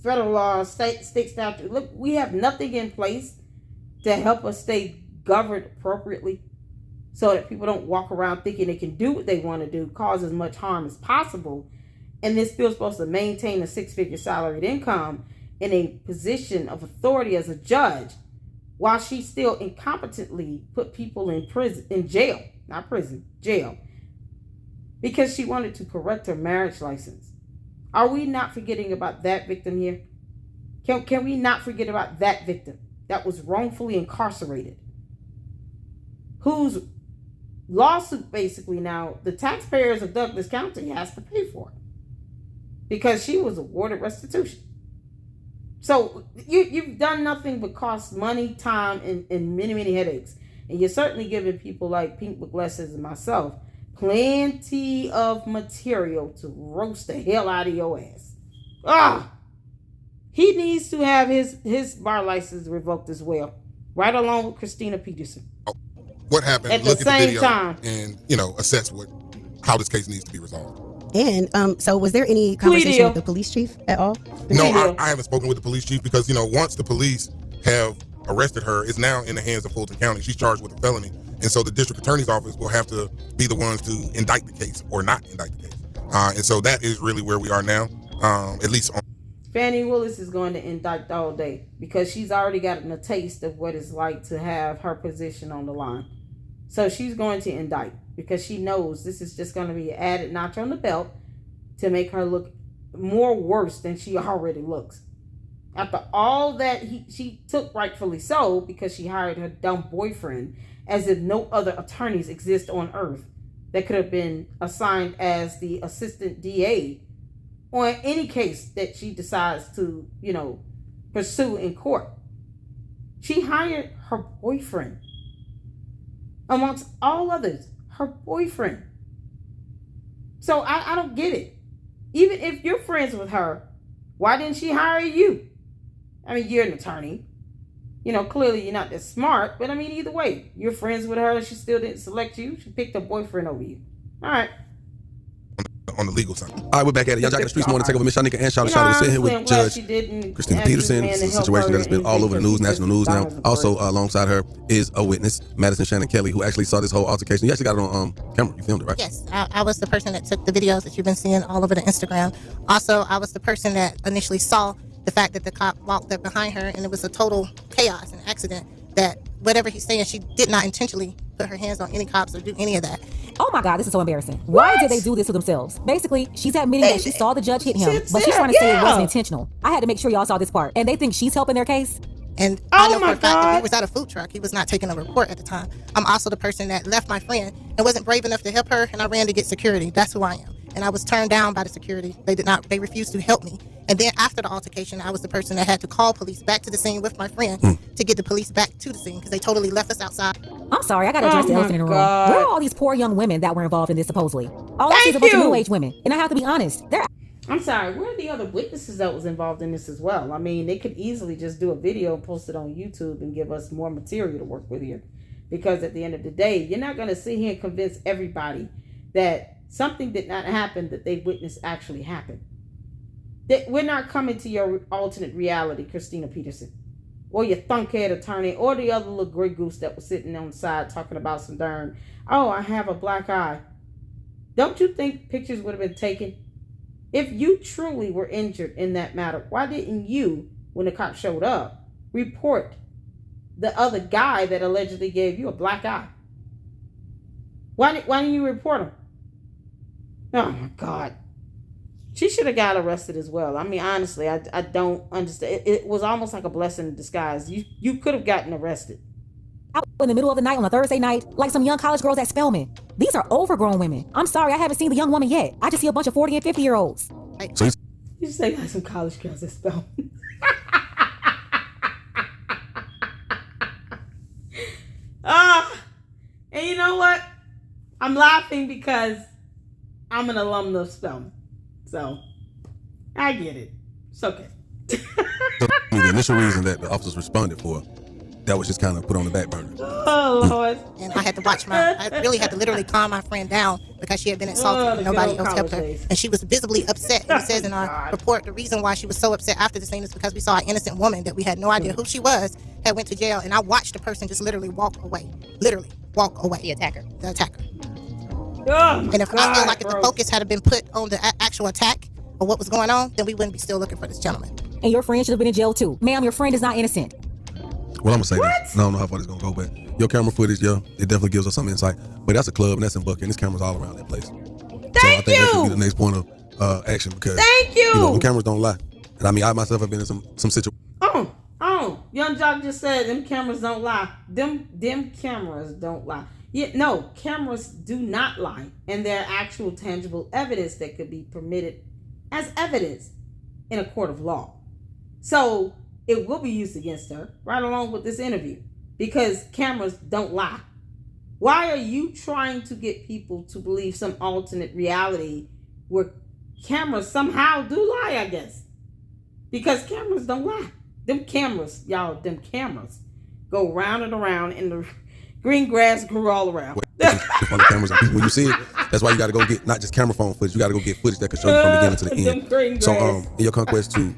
federal law, state statute. Look, we have nothing in place to help us stay governed appropriately, so that people don't walk around thinking they can do what they want to do, cause as much harm as possible. And this bill's supposed to maintain a 6-figure salaried income in a position of authority as a judge, while she still incompetently put people in jail, because she wanted to correct her marriage license. Are we not forgetting about that victim here? Can we not forget about that victim that was wrongfully incarcerated, whose lawsuit basically now the taxpayers of Douglas County has to pay for it because she was awarded restitution? So you've done nothing but cost money, time, and many headaches. And you're certainly giving people like Pink Book Lessons and myself plenty of material to roast the hell out of your ass. He needs to have his bar license revoked as well, right along with Christina Peterson. What happened? At look the at the same video time, and assess how this case needs to be resolved. And so was there any conversation with the police chief at all? No, I haven't spoken with the police chief because, once the police have arrested her, it's now in the hands of Fulton County. She's charged with a felony. And so the district attorney's office will have to be the ones to indict the case or not indict the case. And so that is really where we are now, at least on. Fannie Willis is going to indict all day because she's already gotten a taste of what it's like to have her position on the line. So she's going to indict because she knows this is just going to be an added notch on the belt to make her look more worse than she already looks. After all that she took, rightfully so, because she hired her dumb boyfriend, as if no other attorneys exist on earth that could have been assigned as the assistant DA on any case that she decides to, pursue in court. She hired her boyfriend. Amongst all others, her boyfriend. So I don't get it. Even if you're friends with her, why didn't she hire you? I mean, you're an attorney. Clearly you're not that smart, but I mean, either way, you're friends with her. She still didn't select you. She picked her boyfriend over you. All right. On the legal side. All right, we're back at it. Y'all, Jack in the Streets morning. Take over Miss Shanika and Shawty. Shawty was sitting here with Judge Christina Peterson. It's a situation that has been all over the news, national news now. Also, alongside her is a witness, Madison Shannon Kelly, who actually saw this whole altercation. You actually got it on camera. You filmed it, right? Yes, I was the person that took the videos that you've been seeing all over the Instagram. Also, I was the person that initially saw the fact that the cop walked up behind her, and it was a total chaos and accident. That whatever he's saying, she did not intentionally put her hands on any cops or do any of that. Oh my God, this is so embarrassing. Why did they do this to themselves? Basically, she's admitting that she saw the judge hit him, but she's trying to say it wasn't intentional. I had to make sure y'all saw this part. And they think she's helping their case? And I know for a fact that he was at a food truck. He was not taking a report at the time. I'm also the person that left my friend and wasn't brave enough to help her, and I ran to get security. That's who I am. And I was turned down by the security. They refused to help me. And then after the altercation, I was the person that had to call police back to the scene with my friend to get the police back to the scene because they totally left us outside. I'm sorry, I gotta address the elephant in the room. Where are all these poor young women that were involved in this supposedly? All I see is a bunch of new-age women. And I have to be honest, I'm sorry, where are the other witnesses that was involved in this as well? I mean, they could easily just do a video and post it on YouTube and give us more material to work with here. Because at the end of the day, you're not going to sit here and convince everybody that something did not happen that they witnessed actually happened. We're not coming to your alternate reality, Christina Peterson, or your thunk-head attorney, or the other little gray goose that was sitting on the side talking about some darn, I have a black eye. Don't you think pictures would have been taken? If you truly were injured in that matter, why didn't you, when the cop showed up, report the other guy that allegedly gave you a black eye? Why didn't you report him? Oh my God. She should have got arrested as well. I mean, honestly, I don't understand. It was almost like a blessing in disguise. You could have gotten arrested. Out in the middle of the night on a Thursday night, like some young college girls at Spelman. These are overgrown women. I'm sorry, I haven't seen the young woman yet. I just see a bunch of 40 and 50-year-olds. So you say like some college girls at Spelman. And you know what? I'm laughing because I'm an alum of Spelman. So, I get it. It's okay. The initial reason that the officers responded for, that was just kind of put on the back burner. Oh, Lord. And I had to I really had to literally calm my friend down because she had been assaulted and nobody else helped her. And she was visibly upset. And it says in our report, the reason why she was so upset after the scene is because we saw an innocent woman that we had no idea who she was, had went to jail. And I watched the person just literally walk away. Literally walk away. The attacker. And if I feel like if the focus had been put on the actual attack or what was going on, then we wouldn't be still looking for this gentleman. And your friend should have been in jail too. Ma'am, your friend is not innocent. Well, I'm going to say this. I don't know how far this is going to go, but your camera footage, it definitely gives us some insight. But that's a club and that's in Buckhead, and there's cameras all around that place. Thank I think you. that should be the next point of action because when cameras don't lie. And I mean, I myself have been in some situations. Young Jock just said them cameras don't lie. Them cameras don't lie. Yeah, no, cameras do not lie. And they're actual tangible evidence that could be permitted as evidence in a court of law. So it will be used against her right along with this interview because cameras don't lie. Why are you trying to get people to believe some alternate reality where cameras somehow do lie, I guess? Because cameras don't lie. Them cameras go round and around and the green grass grew all around. When you see it, that's why you got to go get not just camera phone footage. You got to go get footage that can show you from beginning to the end. So, in your conquest to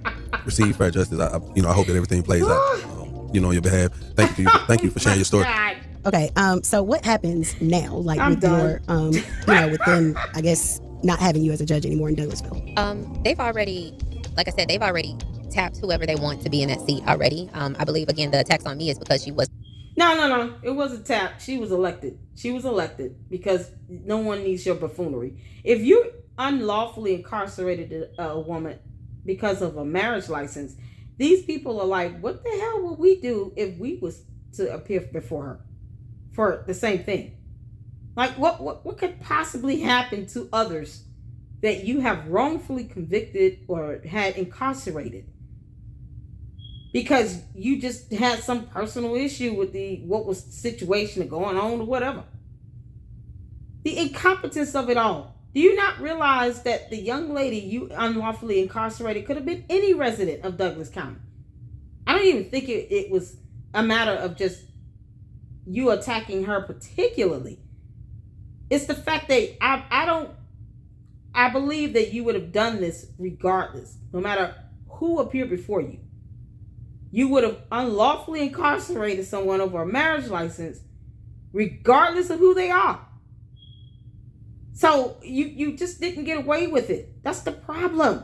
receive fair justice, I hope that everything plays out, on your behalf. Thank you for sharing your story. Okay, so what happens now, like with your, with them, I guess, not having you as a judge anymore in Douglasville? They've already, like I said, tapped whoever they want to be in that seat already. I believe, again, the attacks on me is because she was. No. It wasn't tapped. She was elected. Because no one needs your buffoonery. If you unlawfully incarcerated a woman because of a marriage license, these people are like, what the hell would we do if we was to appear before her for the same thing? Like, what could possibly happen to others that you have wrongfully convicted or had incarcerated because you just had some personal issue with what was the situation going on or whatever. The incompetence of it all. Do you not realize that the young lady you unlawfully incarcerated could have been any resident of Douglas County? I don't even think it was a matter of just you attacking her particularly. It's the fact that I believe that you would have done this regardless, no matter who appeared before you. You would have unlawfully incarcerated someone over a marriage license, regardless of who they are. So you just didn't get away with it. That's the problem.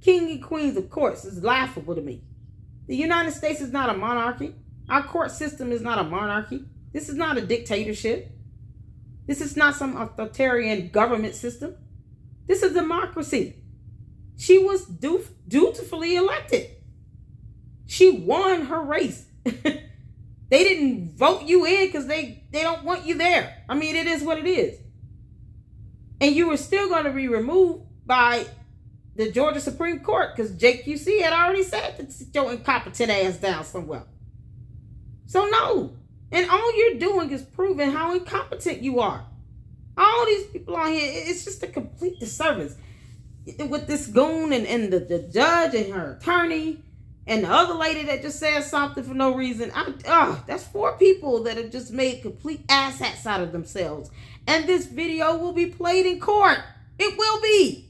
King and queens, of course, is laughable to me. The United States is not a monarchy. Our court system is not a monarchy. This is not a dictatorship. This is not some authoritarian government system. This is democracy. She was dutifully elected. She won her race. They didn't vote you in because they don't want you there. I mean, it is what it is. And you were still going to be removed by the Georgia Supreme Court because JQC had already said to sit your incompetent ass down somewhere. So no. And all you're doing is proving how incompetent you are. All these people on here, it's just a complete disservice. With this goon and the judge and her attorney and the other lady that just said something for no reason. That's 4 people that have just made complete asshats out of themselves. And this video will be played in court. It will be.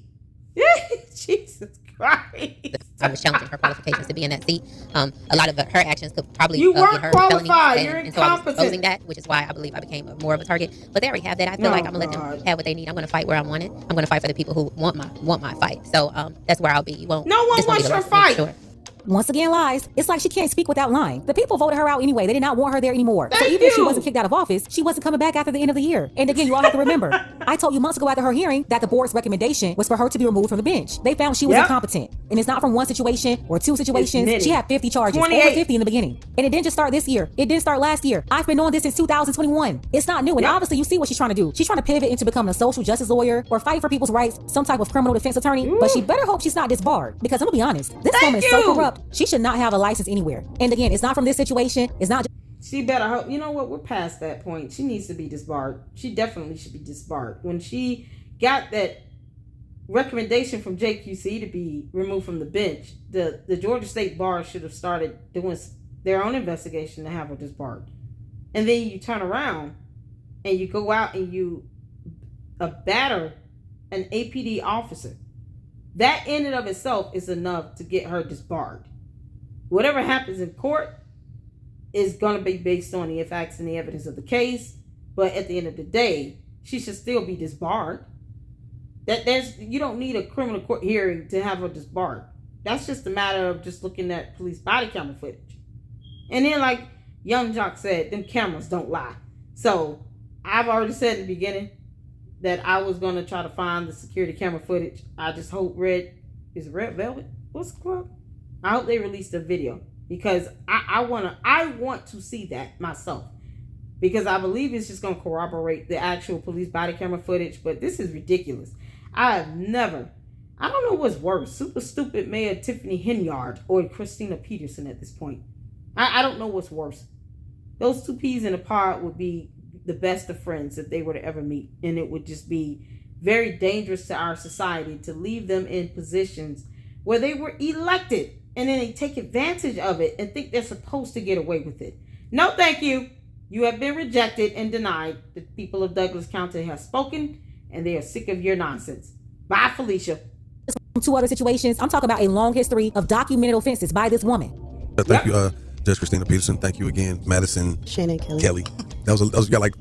Jesus Christ. I was challenging her qualifications to be in that seat. A lot of her actions could probably you get weren't her qualified. felony, You're and so I was incompetent. opposing that, which is why I believe I became more of a target. But they already have that. I feel like I'm gonna let them have what they need. I'm gonna fight where I want it. I'm gonna fight for the people who want my fight. So that's where I'll be. You won't. No one wants your fight. Sure. Once again, lies. It's like she can't speak without lying. The people voted her out anyway. They did not want her there anymore. So even if she wasn't kicked out of office, she wasn't coming back after the end of the year. And again, you all have to remember, I told you months ago after her hearing that the board's recommendation was for her to be removed from the bench. They found she was incompetent. And it's not from one situation or 2 situations. She had 50 charges, 28. over 50 in the beginning. And it didn't just start this year. It didn't start last year. I've been on this since 2021. It's not new. And obviously you see what she's trying to do. She's trying to pivot into becoming a social justice lawyer or fighting for people's rights, some type of criminal defense attorney. But she better hope she's not disbarred. Because I'm gonna be honest, this woman is so corrupt, she should not have a license anywhere. And again, it's not from this situation. It's not She better hope. You know what? We're past that point. She needs to be disbarred. She definitely should be disbarred. When she got that recommendation from JQC to be removed from the bench, the Georgia State Bar should have started doing their own investigation to have her disbarred. And then you turn around and you go out and you batter an APD officer. That in and of itself is enough to get her disbarred. Whatever happens in court is going to be based on the facts and the evidence of the case. But at the end of the day, she should still be disbarred. You don't need a criminal court hearing to have her disbarred. That's just a matter of just looking at police body camera footage. And then, like Young Jock said, them cameras don't lie. So I've already said in the beginning that I was going to try to find the security camera footage. I just hope Red Velvet? What's the club? I hope they release the video because I want to see that myself because I believe it's just going to corroborate the actual police body camera footage. But this is ridiculous. I don't know what's worse, super stupid Mayor Tiffany Henyard or Christina Peterson at this point. I don't know what's worse. Those 2 peas in a pod would be the best of friends if they were to ever meet, and it would just be very dangerous to our society to leave them in positions where they were elected. And then they take advantage of it and think they're supposed to get away with it. No, thank you. You have been rejected and denied. The people of Douglas County have spoken, and they are sick of your nonsense. Bye, Felicia. 2 other situations. I'm talking about a long history of documented offenses by this woman. Thank you, Judge Christina Peterson. Thank you again, Madison Shannon Kelly. That was you got like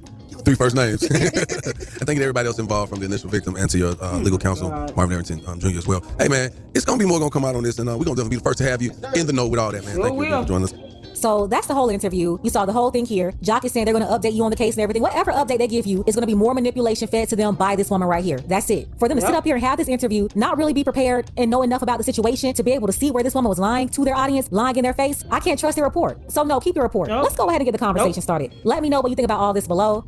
3 first names. And thank you to everybody else involved, from the initial victim and to your legal counsel, Marvin Arrington Jr. as well. Hey man, it's gonna be more gonna come out on this, and we're gonna definitely be the first to have you in the know with all that, man. Thank you again for joining us. So that's the whole interview. You saw the whole thing here. Jock is saying they're going to update you on the case and everything. Whatever update they give you is going to be more manipulation fed to them by this woman right here. That's it. For them to sit up here and have this interview, not really be prepared and know enough about the situation to be able to see where this woman was lying to their audience, lying in their face, I can't trust their report. So no, keep your report. Let's go ahead and get the conversation started. Let me know what you think about all this below.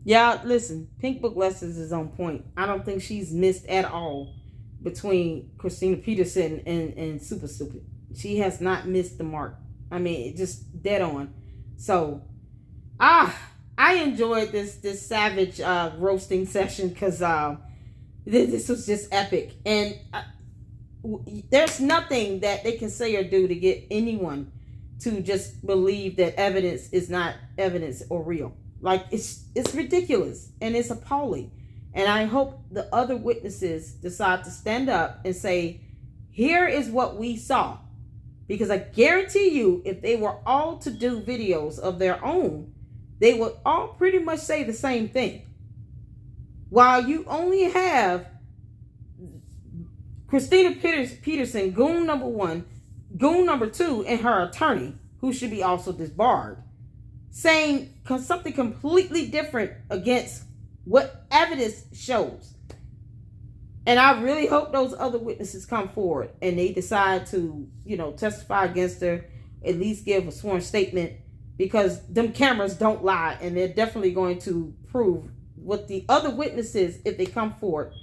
Yeah, listen, Pink Book Lessons is on point. I don't think she's missed at all between Christina Peterson and Super Stupid. She has not missed the mark. I mean, just dead on. So, I enjoyed this savage roasting session because this was just epic. And there's nothing that they can say or do to get anyone to just believe that evidence is not evidence or real. Like, it's ridiculous and it's appalling. And I hope the other witnesses decide to stand up and say, here is what we saw. Because I guarantee you, if they were all to do videos of their own, they would all pretty much say the same thing. While you only have Christina Peterson, goon number 1, goon number 2, and her attorney, who should be also disbarred, saying something completely different against what evidence shows. And I really hope those other witnesses come forward and they decide to, testify against her, at least give a sworn statement, because them cameras don't lie, and they're definitely going to prove what the other witnesses, if they come forward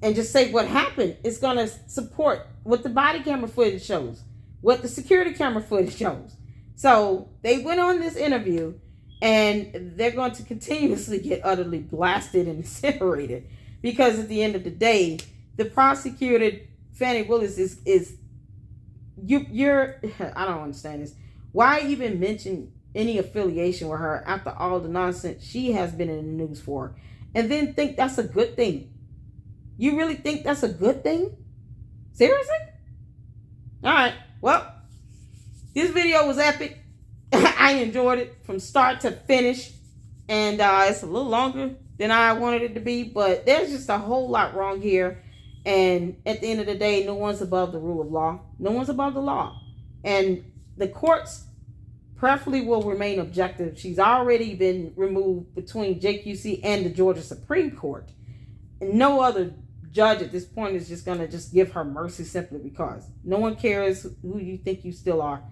and just say what happened, is going to support what the body camera footage shows, what the security camera footage shows. So they went on this interview, and they're going to continuously get utterly blasted and incinerated, because at the end of the day, the prosecutor, Fannie Willis, is you're I don't understand this. Why even mention any affiliation with her after all the nonsense she has been in the news for, and then think that's a good thing? You really think that's a good thing? Seriously? All right. Well, this video was epic. I enjoyed it from start to finish, and it's a little longer than I wanted it to be, but there's just a whole lot wrong here. And at the end of the day, no one's above the rule of law. No one's above the law. And the courts preferably will remain objective. She's already been removed between JQC and the Georgia Supreme Court. And no other judge at this point is just going to just give her mercy simply because. No one cares who you think you still are.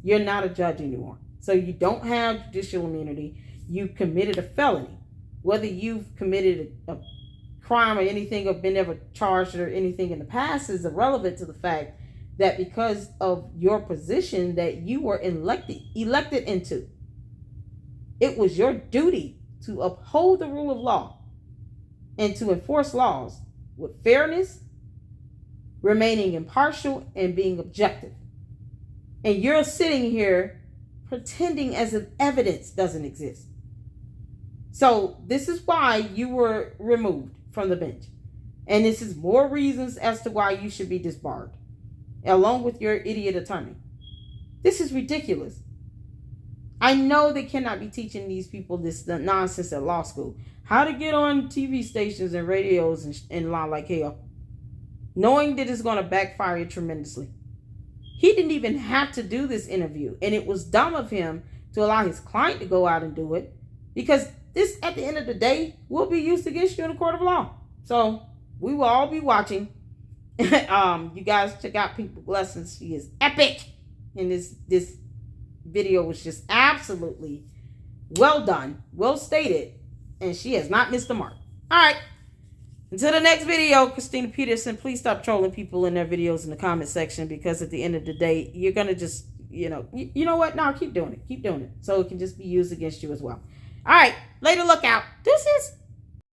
You're not a judge anymore. So you don't have judicial immunity. You committed a felony. Whether you've committed a crime or anything or been ever charged or anything in the past is irrelevant to the fact that because of your position that you were elected into, it was your duty to uphold the rule of law and to enforce laws with fairness, remaining impartial, and being objective. And you're sitting here pretending as if evidence doesn't exist. So this is why you were removed from the bench. And this is more reasons as to why you should be disbarred, along with your idiot attorney. This is ridiculous. I know they cannot be teaching these people this nonsense at law school. How to get on TV stations and radios and lie like hell, knowing that it's going to backfire tremendously. He didn't even have to do this interview, and it was dumb of him to allow his client to go out and do it, because this, at the end of the day, will be used against you in a court of law. So we will all be watching. You guys check out Pink Book Lessons. She is epic, and this video was just absolutely well done, well stated, and she has not missed the mark. All right. Until the next video, Christina Peterson, please stop trolling people in their videos in the comment section, because at the end of the day, you're going to just, you know what? No, keep doing it. Keep doing it. So it can just be used against you as well. All right. Later, look out. Deuces.